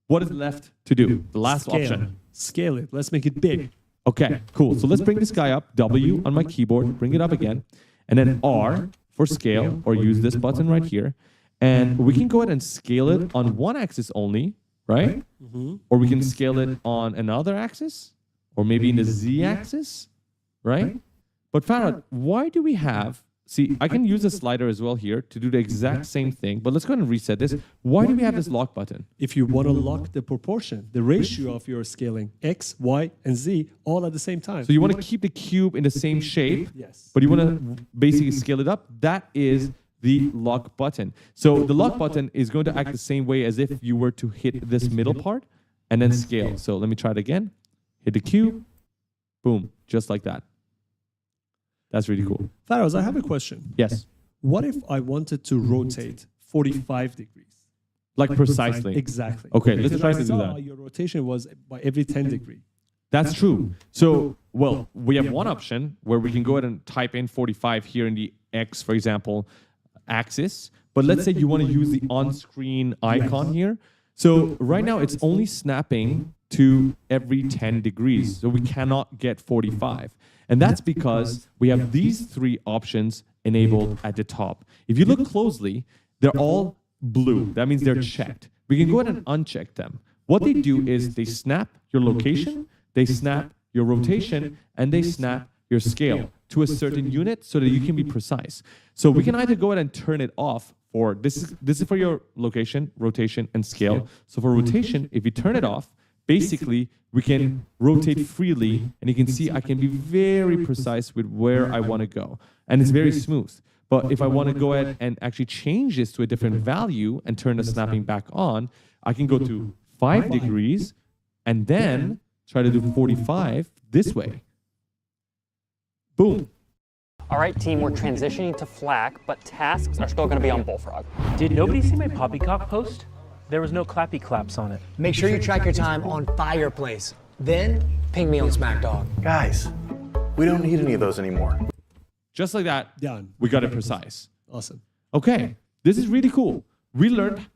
what is left to do? The last option. Scale it. Let's make it big. Okay, cool. So let's bring this guy up. W on my keyboard, bring it up again. And then R for scale, or use this button right here. And we can go ahead and scale it on one axis only, right? Or we can scale it on another axis, or maybe in the Z axis, right? But Farad, why do we have, see, I can use a slider as well here to do the exact same thing, but let's go ahead and reset this. Why do we have this lock button? If you want to lock the proportion, the ratio of your scaling, X, Y, and Z, all at the same time. So you want to keep the cube in the same shape, Yes. but you want to basically scale it up. That is the lock button. So the lock button is going to act the same way as if you were to hit this middle part and then scale. So let me try it again. Hit the cube, boom, just like that. That's really cool. Faraz, I have a question. Yes. What if I wanted to rotate 45 degrees? Like precisely. Exactly. Okay, let's Because try I to do saw that. your rotation was by every 10 degree. That's true. So, well, we have one option where we can go ahead and type in 45 here in the X, for example, axis. But let's say you want to use the on-screen icon here. So right now it's only snapping to every 10 degrees. So we cannot get 45. And that's because we have these three options enabled at the top. If you look closely, they're all blue. That means they're checked. We can go ahead and uncheck them. What they do is they snap your location, they snap your rotation, and they snap your scale to a certain unit so that you can be precise. So we can either go ahead and turn it off for, this is for your location, rotation, and scale. So for rotation, if you turn it off, basically, we can rotate freely, and you can see I can be very precise with where I want to go. And it's very smooth. But if I want to go ahead and actually change this to a different value and turn the snapping back on, I can go to 5 degrees and then try to do 45 this way. Boom. All right, team, we're transitioning to FLAC, but tasks are still going to be on Bullfrog. Did nobody see my poppycock post? There was no clappy claps on it. Make sure you track your time on Fireplace. Then ping me on SmackDog. Guys, we don't need any of those anymore. Just like that, Done. we got it precise. Awesome. Okay, this is really cool. We learned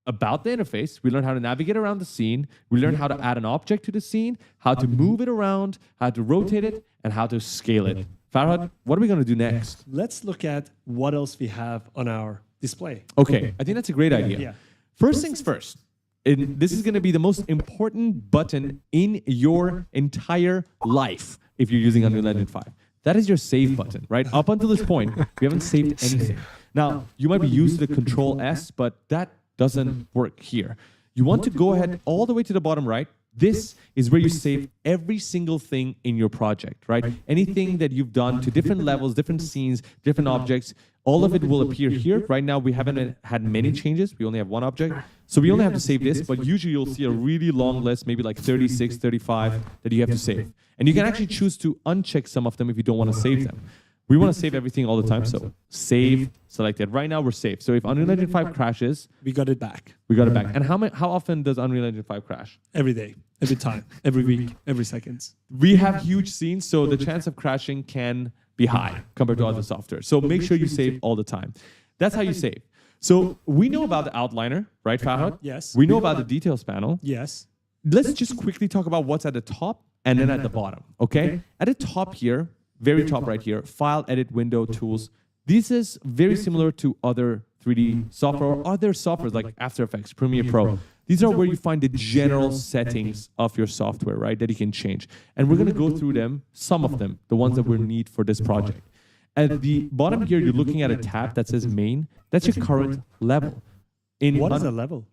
about the interface. We learned how to navigate around the scene. We learned how to add an object to the scene, how to move it around, how to rotate it, and how to scale it. Farhad, what are we going to do next? Let's look at what else we have on our display. Okay, I think that's a great idea. Yeah. First things first, this is going to be the most important button in your entire life if you're using Unreal Engine 5. That is your save button, right? Up until this point, we haven't saved anything. Now, you might be used to the Control S, but that doesn't work here. You want to go ahead all the way to the bottom right. This is where you save every single thing in your project, right? Anything that you've done to different levels, different scenes, different objects, all of it will appear here. Right now, we haven't had many changes. We only have one object. So we only have to save this, but usually you'll see a really long list, maybe like 36, 35 that you have to save. And you can actually choose to uncheck some of them if you don't want to save them. We want to save everything all the time, so save, selected. Right now, we're safe. So if Unreal Engine 5 crashes, We got it back. we got it back. And how often does Unreal Engine 5 crash? Every day, every time, every week, every second. We have huge scenes, so the chance of crashing can be high compared to other software. So make sure you save all the time. That's how you save. So we know about the outliner, right, Farhad? Yes. We know about the details panel. Yes. Let's just quickly talk about what's at the top and then at the bottom, okay? At the top here, very top right here, File, Edit, Window, Tools. This is very similar to other 3D software or other softwares like After Effects, Premiere Pro. These are where you find the general settings of your software, right, that you can change. And we're going to go through them, some of them, the ones that we need for this project. At the bottom here, you're looking at a tab that says main. That's your current level. What is a level?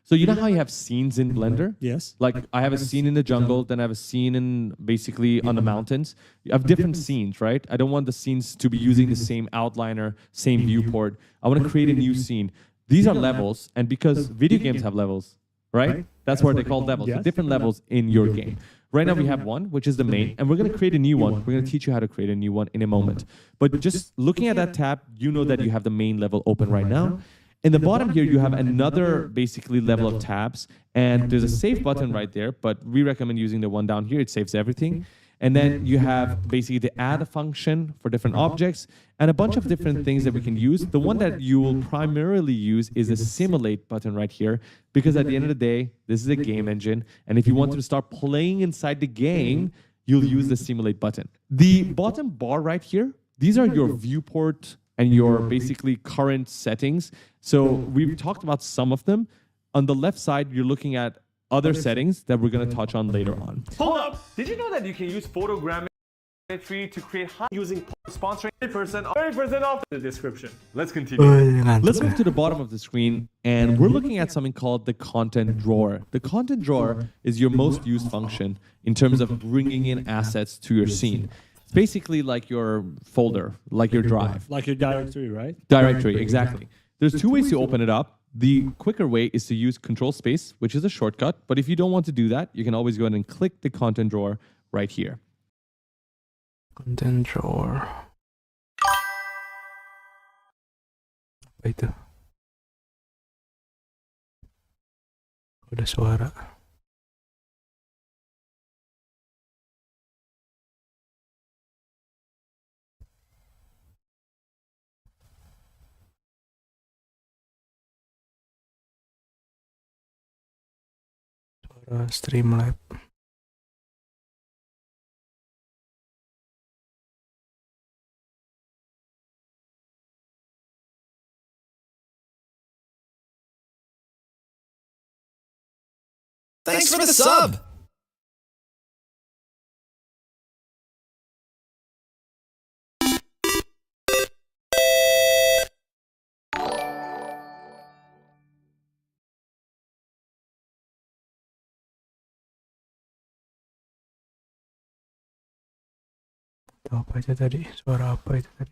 So you know how you have scenes in Blender? Yes. Like I have a scene in the jungle, then I have a scene in basically on the mountains. You have different scenes, right? I don't want the scenes to be using the same outliner, same viewport. I want to create a new scene. These are levels, and because video games have levels, right? That's what they call levels, the different levels in your game. Right now we have one, which is the main, and we're going to create a new one. We're going to teach you how to create a new one in a moment. But just looking at that tab, you know that you have the main level open right now. In the bottom here, you have another basically level of tabs, and there's a save button right there, but we recommend using the one down here. It saves everything. And then you have basically the add function for different objects and a bunch of different things that we can use. The one that you will primarily use is the simulate button right here, because at the end of the day, this is a game engine. And if you want to start playing inside the game, you'll use the simulate button. The bottom bar right here, these are your viewport and your basically current settings. So we've talked about some of them. On the left side, you're looking at other settings that we're going to touch on later on. Hold up! Did you know that you can use photogrammetry to create high using sponsoring 30% off in the description? Let's continue. Let's move to the bottom of the screen, and we're looking at something called the content drawer. The content drawer is your most used function in terms of bringing in assets to your scene. It's basically like your folder, like your drive. Like your directory, right? Directory, exactly. There's two ways to open it up. The quicker way is to use Control Space, which is a shortcut. But if you don't want to do that, you can always go ahead and click the content drawer right here. Content drawer. Apa itu? Ada suara. Streamlab. Thanks for the sub! Itu apa aja tadi? Suara apa itu tadi?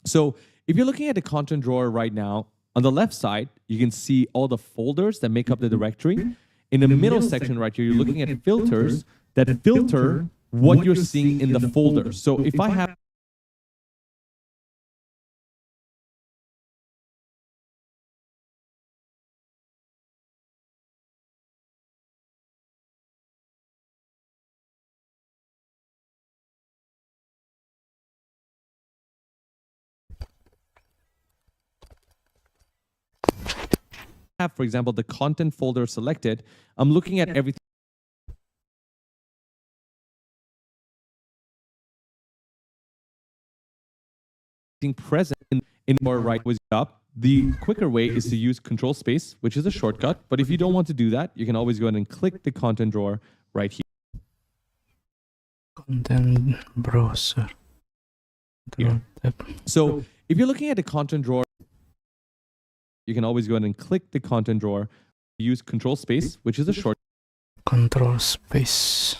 So if you're looking at the content drawer right now, on the left side, you can see all the folders that make up the directory. In the middle section right here, you're looking at filters that filter what you're seeing in the folder. So if I have for example, the content folder selected, I'm looking at everything present in your right was up. The quicker way is to use Control Space, which is a shortcut. But if you don't want to do that, you can always go ahead and click the content drawer right here. Content browser. Here. So if you're looking at the content drawer, you can always go ahead and click the content drawer. Use Control Space, which is a short. Control Space.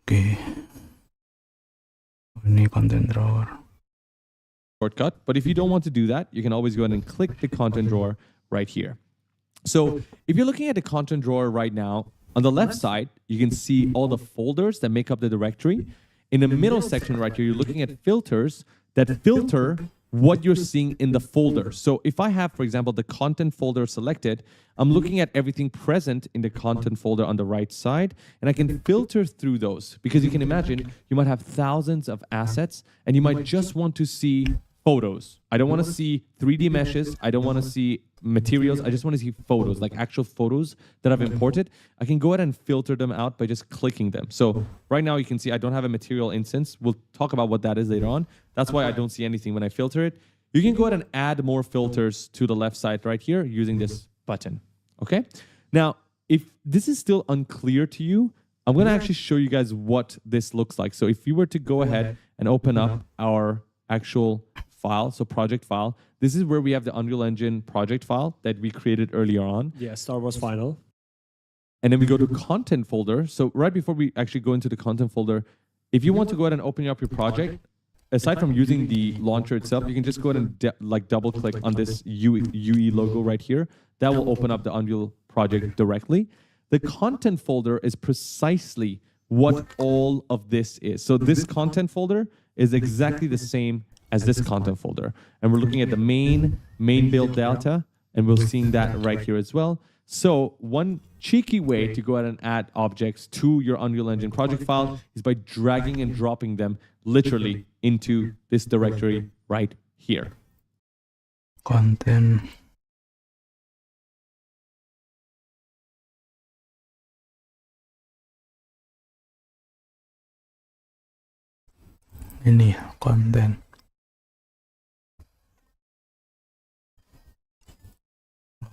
Oke. Ini content drawer. Shortcut. But if you don't want to do that, you can always go ahead and click the content drawer right here. So if you're looking at the content drawer right now, on the left side, you can see all the folders that make up the directory. In the middle section right here, you're looking at filters that filter what you're seeing in the folder. So if I have, for example, the content folder selected, I'm looking at everything present in the content folder on the right side, and I can filter through those. Because you can imagine, you might have thousands of assets, and you might just want to see photos. I don't want to see 3D meshes. I don't want to see materials. I just want to see photos, like actual photos that I've imported. I can go ahead and filter them out by just clicking them. So right now you can see I don't have a material instance. We'll talk about what that is later on. That's why I don't see anything when I filter it. You can go ahead and add more filters to the left side right here using this button. Okay. Now, if this is still unclear to you, I'm going to actually show you guys what this looks like. So if you were to go ahead and open up our actual file, so project file, this is where we have the Unreal Engine project file that we created earlier on. Yeah, Star Wars Final. And then we go to content folder. So right before we actually go into the content folder, if you want to go ahead and open up your project, aside from using the launcher itself, you can just go ahead and double click on this UE logo right here. That will open up the Unreal project directly. The content folder is precisely what all of this is. So this content folder is exactly the same as this content folder. And we're looking at the main build data, and we're seeing that right here as well. So one cheeky way to go ahead and add objects to your Unreal Engine project file is by dragging and dropping them literally into this directory right here. Content. Ini konten.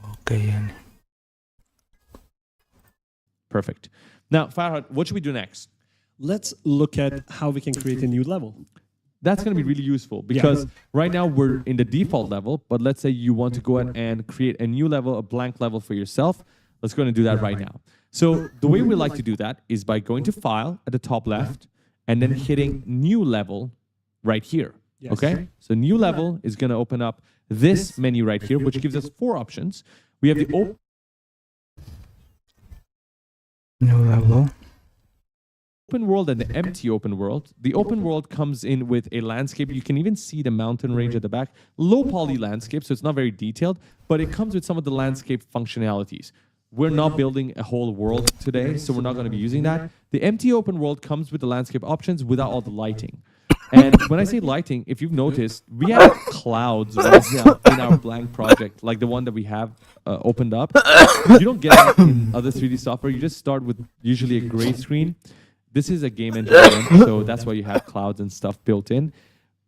Oke, ini. Perfect. Now, Farhad, what should we do next? Let's look at how we can create a new level. That's going to be really useful because right now we're in the default level, but let's say you want to go ahead and create a new level, a blank level for yourself. Let's go ahead and do that right now. So the way we like to do that is by going to File at the top left and then hitting New Level right here. Yes. Okay? So New Level is going to open up this menu right here, which gives us 4 options. We have the New level. open world and the empty open world. The open world comes in with a landscape. You can even see the mountain range at the back. Low poly landscape, so it's not very detailed, but it comes with some of the landscape functionalities. We're not building a whole world today, so we're not going to be using that. The empty open world comes with the landscape options without all the lighting. And when I say lighting, if you've noticed, we have clouds right now in our blank project, like the one that we have opened up. You don't get it in other 3D software. You just start with usually a gray screen. This is a game engine, so that's why you have clouds and stuff built in.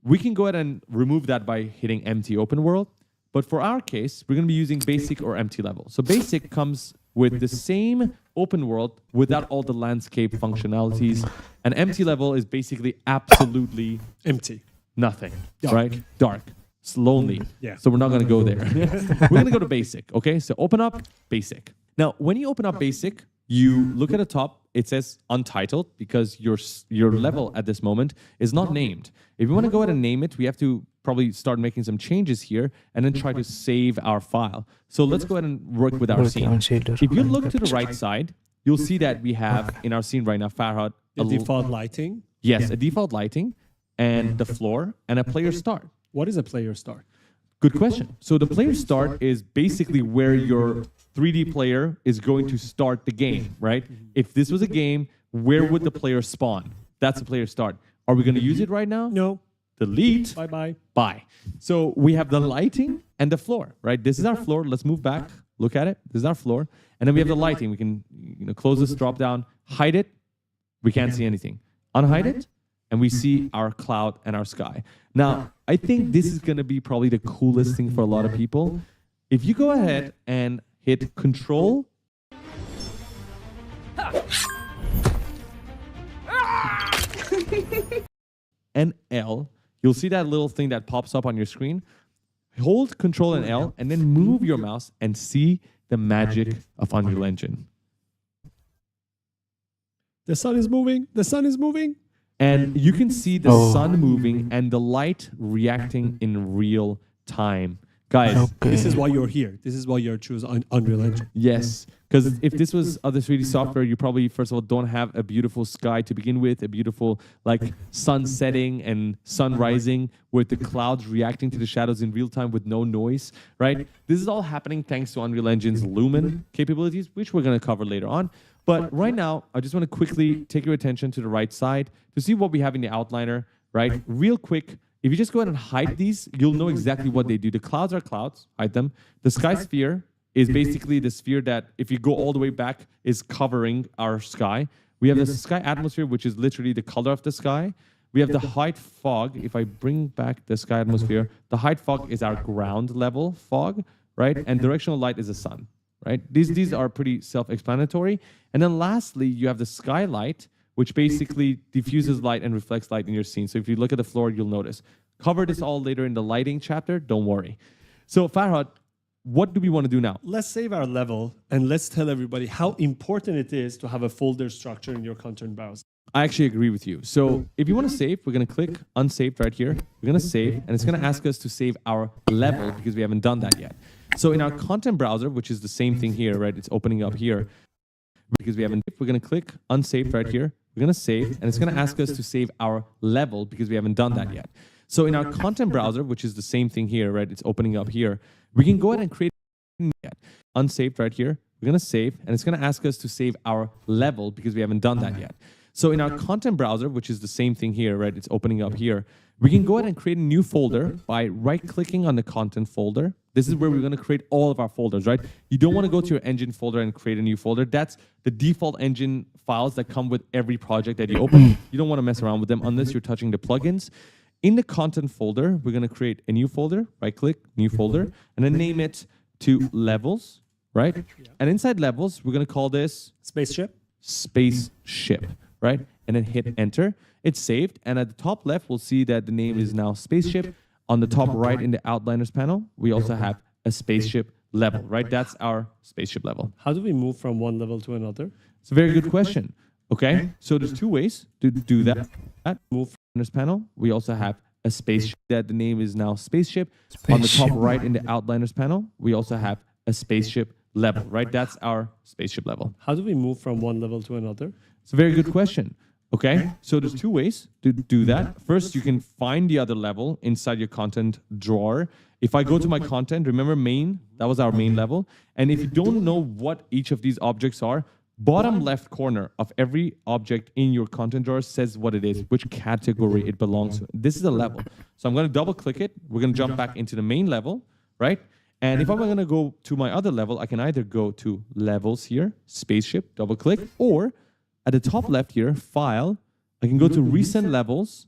We can go ahead and remove that by hitting empty open world. But for our case, we're going to be using basic or empty level. So basic comes with the same open world without all the landscape functionalities. And empty level is basically absolutely empty. Nothing, Dark. right? Dark. It's lonely. Yeah. So we're not going to go there. We're going to go to basic, okay? So open up basic. Now, when you open up basic, you look at the top, it says untitled because your level at this moment is not named. If you want to go ahead and name it, we have to probably start making some changes here and then try to save our file. So let's go ahead and work with our scene. If you look to the right side, you'll see that we have in our scene right now, Farhad, The default lighting. Yes, a default lighting and the floor and a player start. What is a player start? Good question. So the player start is basically where your 3D player is going to start the game, right? If this was a game, where would the player spawn? That's the player start. Are we going to use it right now? No. Delete. Bye-bye. Bye. So we have the lighting and the floor, right? This is our floor. Let's move back. Look at it. This is our floor. And then we have the lighting. We can close this, drop down, hide it. We can't see anything. Unhide it. And we see our cloud and our sky. Now, I think this is going to be probably the coolest thing for a lot of people. If you go ahead and hit Control and L, you'll see that little thing that pops up on your screen. Hold Control and L and then move your mouse and see the magic of Unreal Engine. The sun is moving. The sun is moving. And you can see the sun moving and the light reacting in real time. Guys, this is why you're here. This is why you're choosing Unreal Engine. Yes, because if this was other 3D software, you probably, first of all, don't have a beautiful sky to begin with, a beautiful like sun setting and sun rising with the clouds reacting to the shadows in real time with no noise, right? This is all happening thanks to Unreal Engine's Lumen capabilities, which we're going to cover later on. But right now, I just want to quickly take your attention to the right side to see what we have in the outliner, right? Real quick, if you just go ahead and hide these, you'll know exactly what they do. The clouds are clouds, hide them. The sky sphere is basically the sphere that, if you go all the way back, is covering our sky. We have the sky atmosphere, which is literally the color of the sky. We have the height fog. If I bring back the sky atmosphere, the height fog is our ground level fog, right? And directional light is the sun, right? These are pretty self-explanatory. And then lastly, you have the skylight, which basically diffuses light and reflects light in your scene. So if you look at the floor, you'll notice. Cover this all later in the lighting chapter, don't worry. So Farhad, what do we want to do now? Let's save our level and let's tell everybody how important it is to have a folder structure in your content browser. I actually agree with you. So if you want to save, we're going to click unsaved right here. We're going to save, and it's going to ask us to save our level because we haven't done that yet. So in our content browser, which is the same thing here, right? It's opening up here because we haven't. We're going to click unsaved right here. We're going to save, and it's going to ask us to save our level because we haven't done that yet. So in our content browser, which is the same thing here, right? It's opening up here. We can go ahead and create unsaved right here. We're going to save, and it's going to ask us to save our level because we haven't done that yet. So in our content browser, which is the same thing here, right? It's opening up here. We can go ahead and create a new folder by right-clicking on the content folder. This is where we're going to create all of our folders, right? You don't want to go to your engine folder and create a new folder. That's the default engine files that come with every project that you open. You don't want to mess around with them unless you're touching the plugins. In the content folder, we're going to create a new folder, right-click, new folder, and then name it to levels, right? And inside levels, we're going to call this Spaceship, right? And then hit enter. It's saved. And at the top left, we'll see that the name is now Spaceship. On the top right in the outliners panel, we also have a spaceship level, right? That's our spaceship level. How do we move from one level to another? It's a very good question. Okay, so there's two ways to do that. Move from this panel. We also have a spaceship that the name is now Spaceship. On the top right in the outliners panel, we also have a spaceship level, right? That's our spaceship level. How do we move from one level to another? It's a very good question. Okay, so there's two ways to do that. First, you can find the other level inside your content drawer. If I go to my content, remember main, that was our main level. And if you don't know what each of these objects are, bottom left corner of every object in your content drawer says what it is, which category it belongs to. This is a level. So I'm going to double click it. We're going to jump back into the main level, right? And if I'm going to go to my other level, I can either go to levels here, spaceship, double click, or at the top left here, file, I can go to recent levels,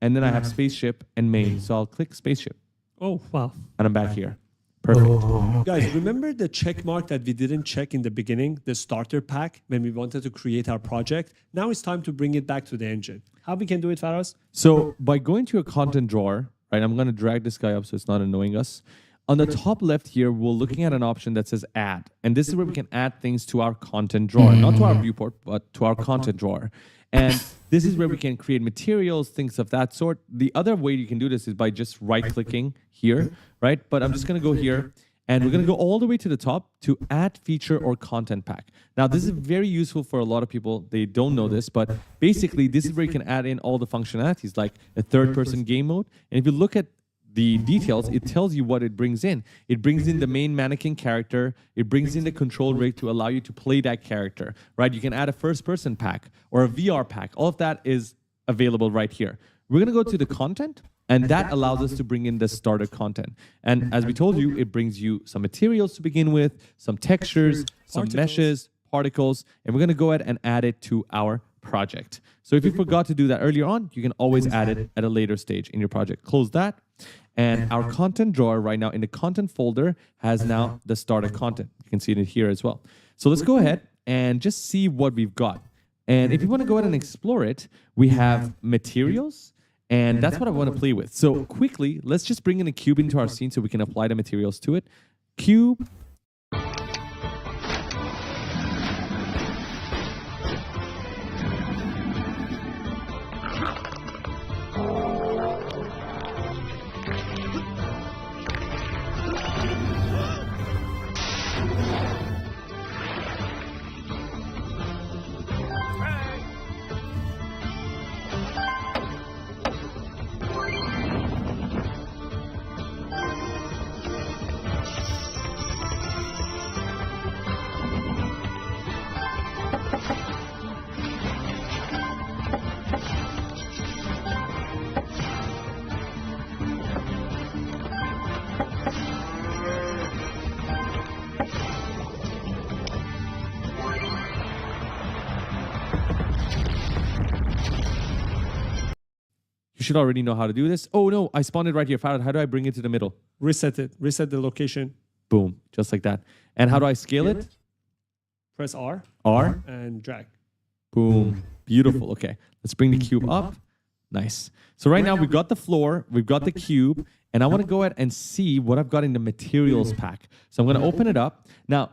and then I have spaceship and main. So I'll click spaceship. Oh, wow. And I'm back here. Perfect. Guys, remember the check mark that we didn't check in the beginning, the starter pack, when we wanted to create our project? Now it's time to bring it back to the engine. How we can do it, Faraz? So by going to your content drawer, right, I'm going to drag this guy up so it's not annoying us. On the top left here, we're looking at an option that says add. And this is where we can add things to our content drawer, not to our viewport, but to our content drawer. And this is where we can create materials, things of that sort. The other way you can do this is by just right-clicking here, right? But I'm just going to go here, and we're going to go all the way to the top to add feature or content pack. Now, this is very useful for a lot of people. They don't know this, but basically, this is where you can add in all the functionalities, like a third-person game mode. And if you look at the details, it tells you what it brings in. It brings in the main mannequin character. It brings in the control rig to allow you to play that character, right? You can add a first-person pack or a VR pack. All of that is available right here. We're going to go to the content, and that allows us to bring in the starter content. And as we told you, it brings you some materials to begin with, some textures, some meshes, particles, and we're going to go ahead and add it to our project. So if you forgot to do that earlier on, you can always add it at a later stage in your project. Close that. And our content drawer right now in the content folder has now the starter content. You can see it here as well. So let's go ahead and just see what we've got. And if you want to go ahead and explore it, we have materials. And that's what I want to play with. So quickly, let's just bring in a cube into our scene so we can apply the materials to it. Cube. You should already know how to do this. Oh no, I spawned it right here. Farad, how do I bring it to the middle? Reset it. Reset the location. Boom, just like that. And how do I scale it? Press R. R. And drag. Boom, beautiful. Okay, let's bring the cube up. Nice. So right now we've got the floor, we've got the cube, and I want to go ahead and see what I've got in the materials pack. So I'm going to open it up. Now,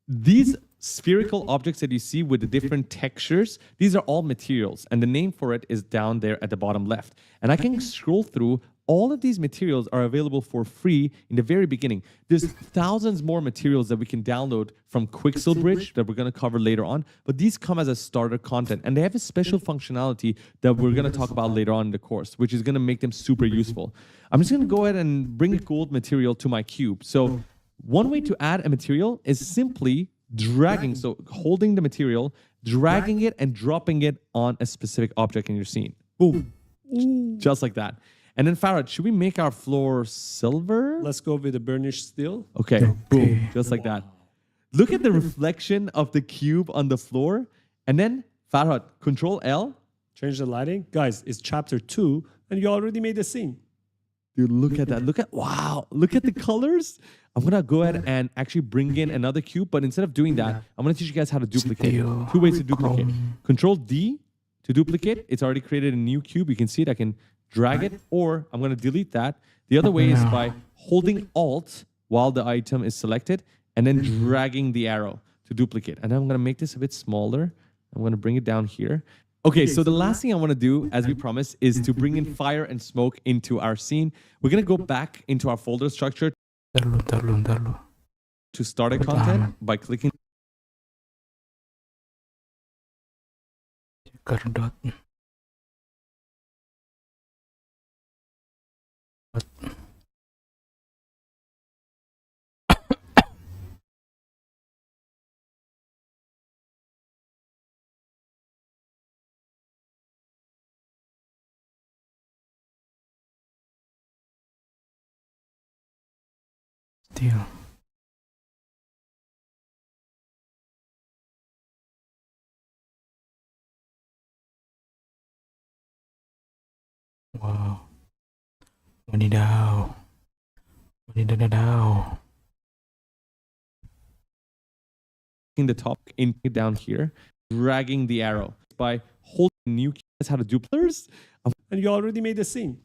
these spherical objects that you see with the different textures, these are all materials, and the name for it is down there at the bottom left. And I can scroll through. All of these materials are available for free in the very beginning. There's thousands more materials that we can download from Quixelbridge that we're going to cover later on, but these come as a starter content, and they have a special functionality that we're going to talk about later on in the course, which is going to make them super useful. I'm just going to go ahead and bring a gold material to my cube. So one way to add a material is simply dragging, so holding the material, dragging it and dropping it on a specific object in your scene. Boom. Just like that. And then Farad, should we make our floor silver? Let's go with the burnished steel. Okay, boom, just like that. Look at the reflection of the cube on the floor. And then Farad, Control L. Change the lighting. Guys, it's chapter 2 and you already made the scene. Dude, look at that. Wow, look at the colors. I'm going to go ahead and actually bring in another cube, but instead of doing that, I'm going to teach you guys how to duplicate. 2 ways to duplicate. Control D to duplicate. It's already created a new cube. You can see it. I can drag it, or I'm going to delete that. The other way is by holding Alt while the item is selected and then dragging the arrow to duplicate. And I'm going to make this a bit smaller. I'm going to bring it down here. Okay, so the last thing I want to do, as we promised, is to bring in fire and smoke into our scene. We're going to go back into our folder structure to start a content by clicking. Deal. Wow. Wadidaw. Wadidadaw. In the top, in down here, dragging the arrow by holding new keys. How to duplicate. And you already made the scene.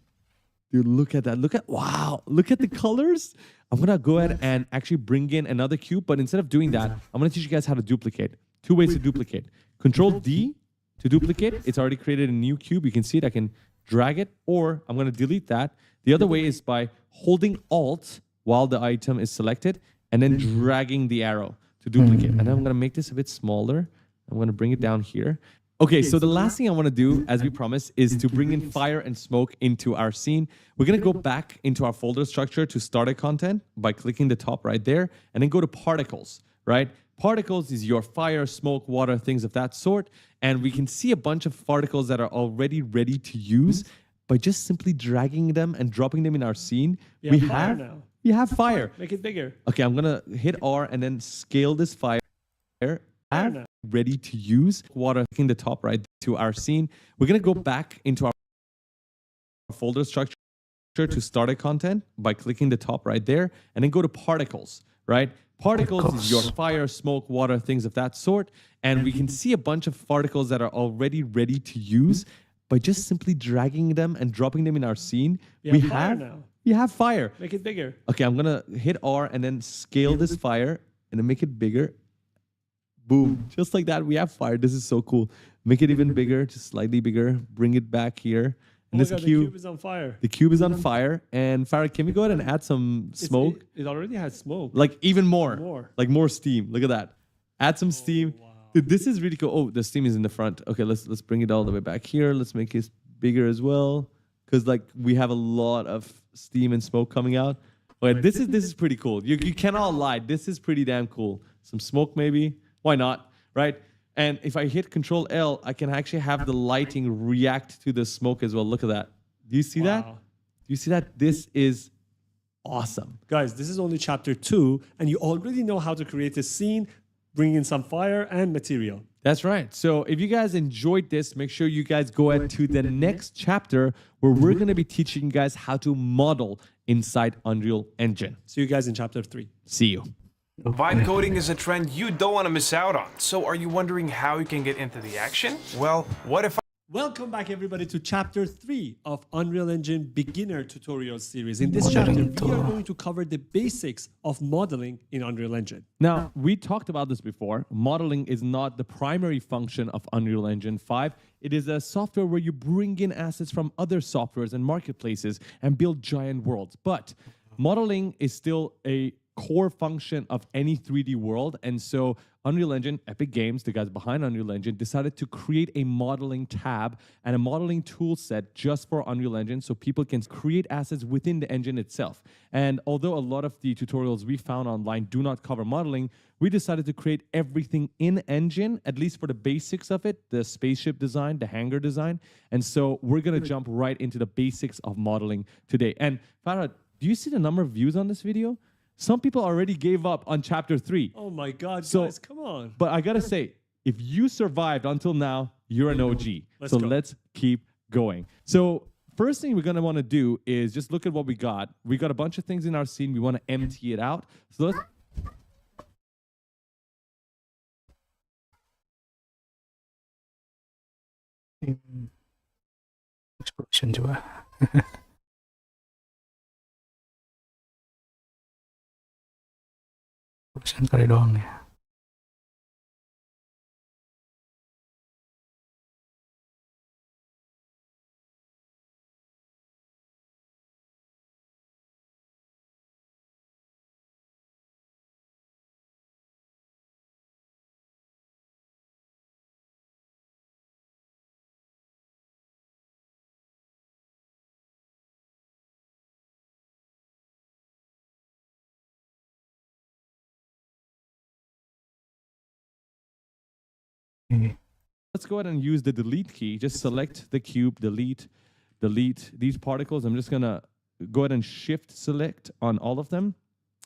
Dude, look at that. Wow. Look at the colors. I'm going to go ahead and actually bring in another cube. But instead of doing that, I'm going to teach you guys how to duplicate. 2 ways to duplicate. Control D to duplicate. It's already created a new cube. You can see it. I can drag it, or I'm going to delete that. The other way is by holding Alt while the item is selected and then dragging the arrow to duplicate. And then I'm going to make this a bit smaller. I'm going to bring it down here. Okay, so the last thing I want to do, as we promised, is to bring in fire and smoke into our scene. We're going to go back into our folder structure to started content by clicking the top right there, and then go to particles, right? Particles is your fire, smoke, water, things of that sort. And we can see a bunch of particles that are already ready to use by just simply dragging them and dropping them in our scene. We have fire. Make it bigger. Okay, I'm going to hit R and then scale this fire. Ready to use. Water in the top right to our scene. We're going to go back into our folder structure to started content by clicking the top right there, and then go to particles, right? Particles is your fire, smoke, water, things of that sort. And we can see a bunch of particles that are already ready to use by just simply dragging them and dropping them in our scene. We have fire. Make it bigger. Okay, I'm going to hit R and then scale this fire and then make it bigger. Boom. Just like that, we have fire. This is so cool. Make it even bigger, just slightly bigger. Bring it back here. And the cube is on fire. The cube is on fire. And Farah, can we go ahead and add some smoke? It already has smoke. Like even more. Like more steam. Look at that. Add some steam. Wow. Dude, this is really cool. Oh, the steam is in the front. Okay, let's bring it all the way back here. Let's make it bigger as well. Because like we have a lot of steam and smoke coming out. Okay, this is pretty cool. You cannot lie. This is pretty damn cool. Some smoke maybe. Why not, right? And if I hit Control L, I can actually have the lighting react to the smoke as well. Look at that. Do you see that? Do you see that? This is awesome. Guys, this is only chapter 2, and you already know how to create a scene, bring in some fire and material. That's right. So if you guys enjoyed this, make sure you guys go ahead to the next chapter where we're going to be teaching you guys how to model inside Unreal Engine. See you guys in chapter 3. See you. Vibe coding is a trend you don't want to miss out on. So are you wondering how you can get into the action? Well, what if Welcome back everybody to chapter 3 of Unreal Engine Beginner Tutorial Series. In this chapter, we are going to cover the basics of modeling in Unreal Engine. Now, we talked about this before. Modeling is not the primary function of Unreal Engine 5. It is a software where you bring in assets from other softwares and marketplaces and build giant worlds. But modeling is still a core function of any 3D world. And so Unreal Engine, Epic Games, the guys behind Unreal Engine, decided to create a modeling tab and a modeling tool set just for Unreal Engine so people can create assets within the engine itself. And although a lot of the tutorials we found online do not cover modeling, we decided to create everything in engine, at least for the basics of it, the spaceship design, the hangar design. And so we're going to jump right into the basics of modeling today. And Farah, do you see the number of views on this video? Some people already gave up on chapter 3. Oh my God, guys, come on. But I gotta say, if you survived until now, you're an OG. Let's keep going. So first thing we're gonna wanna do is just look at what we got. We got a bunch of things in our scene. We wanna empty it out. So let's... Explosion juga. Kali doang ya. Let's go ahead and use the delete key. Just select the cube, delete these particles. I'm just gonna go ahead and shift select on all of them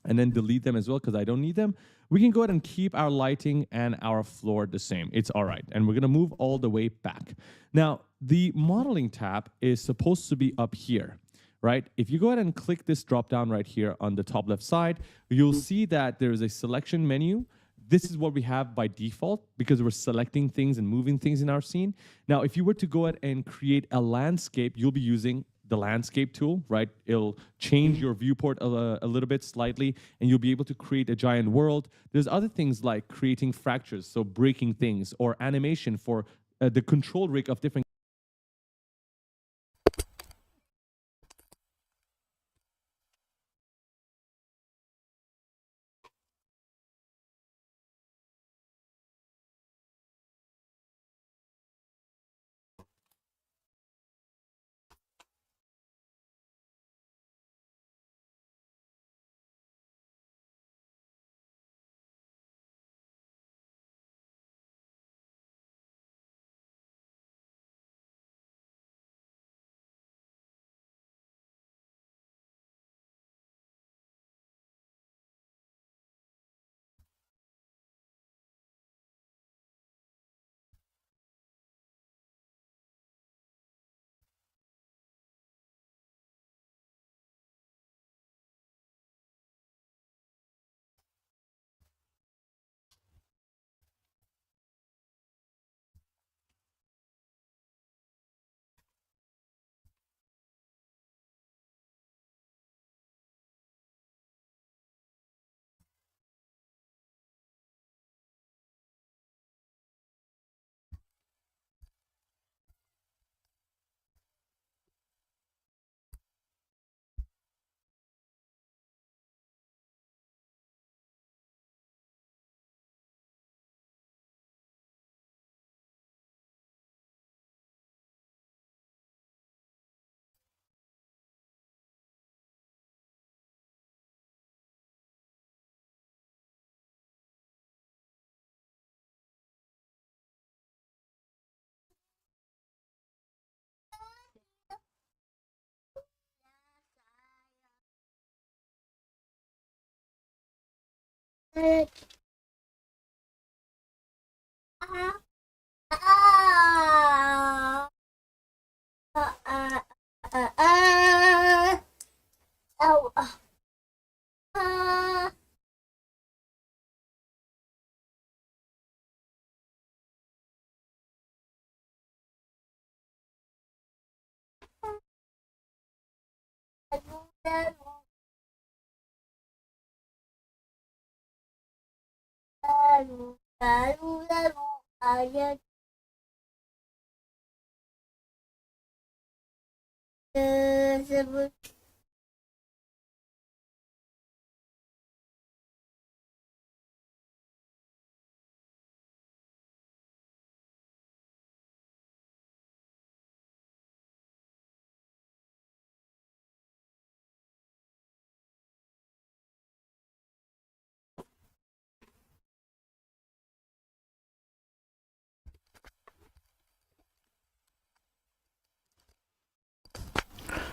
and then delete them as well because I don't need them. We can go ahead and keep our lighting and our floor the same. It's all right. And we're gonna move all the way back. Now, the modeling tab is supposed to be up here, right? If you go ahead and click this drop down right here on the top left side, you'll see that there is a selection menu. This is what we have by default because we're selecting things and moving things in our scene. Now, if you were to go ahead and create a landscape, you'll be using the landscape tool, right? It'll change your viewport a little bit slightly, and you'll be able to create a giant world. There's other things like creating fractures, so breaking things, or animation for the control rig of different.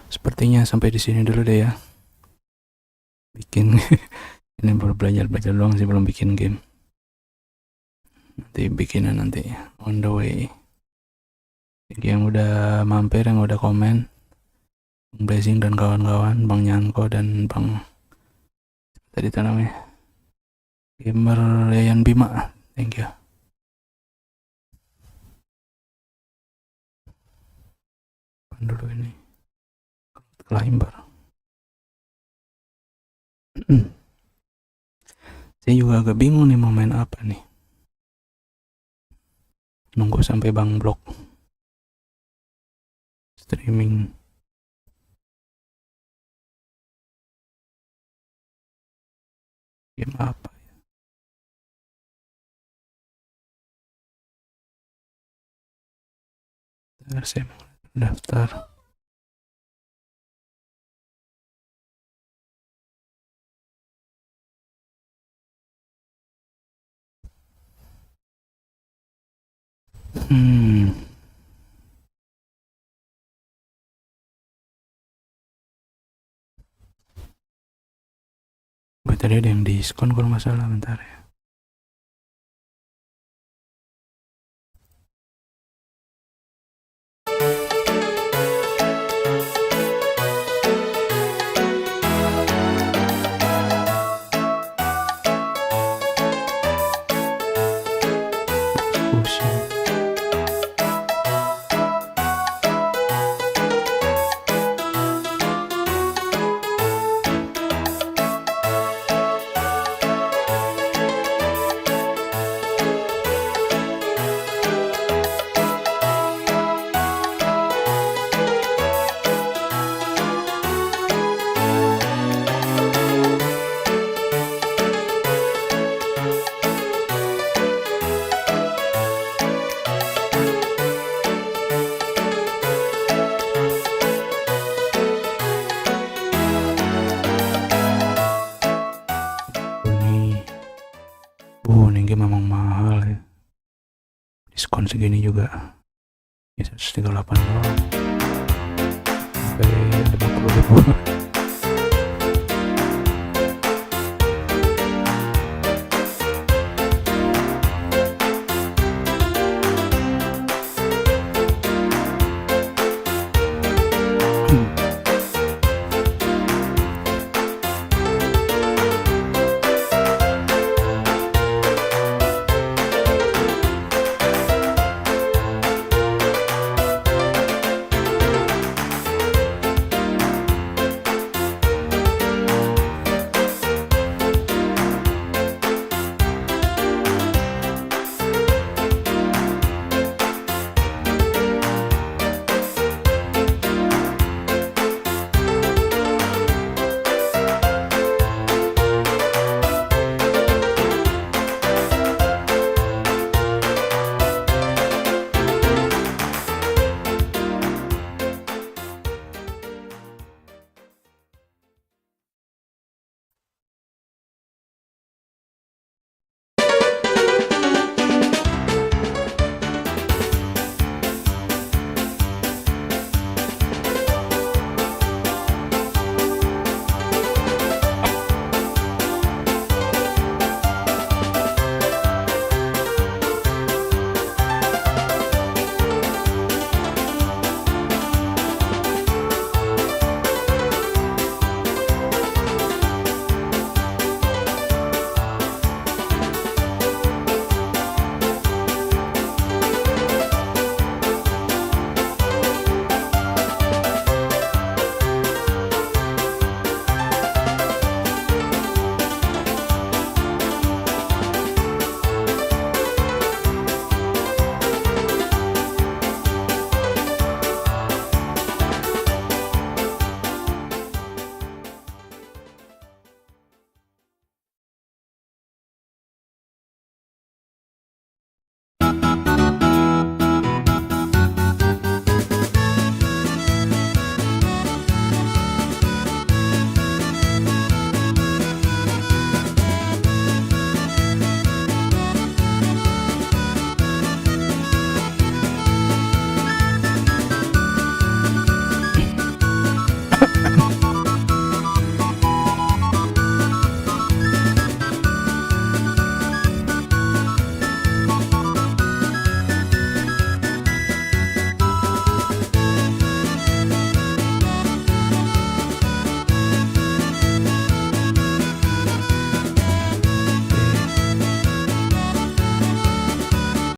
Sepertinya sampai di sini dulu deh ya. Bikin ini baru belajar doang sih, belum bikin game. Nanti bikinan nanti on the way. Jadi yang udah mampir, yang udah komen, Bang Blessing dan kawan-kawan, Bang Nyanko dan Bang tadi itu namanya Gamer Yayan Bima, thank you. Apaan dulu ini climber. Saya juga agak bingung nih mau main apa nih. Nunggu sampai Bang Blok streaming. Game apa ya? Ntar saya mau daftar. Gue tadi ada yang diskon kalau nggak salah, bentar ya. memang mahal ya. Diskon segini juga ya 138 doang sampai 50.000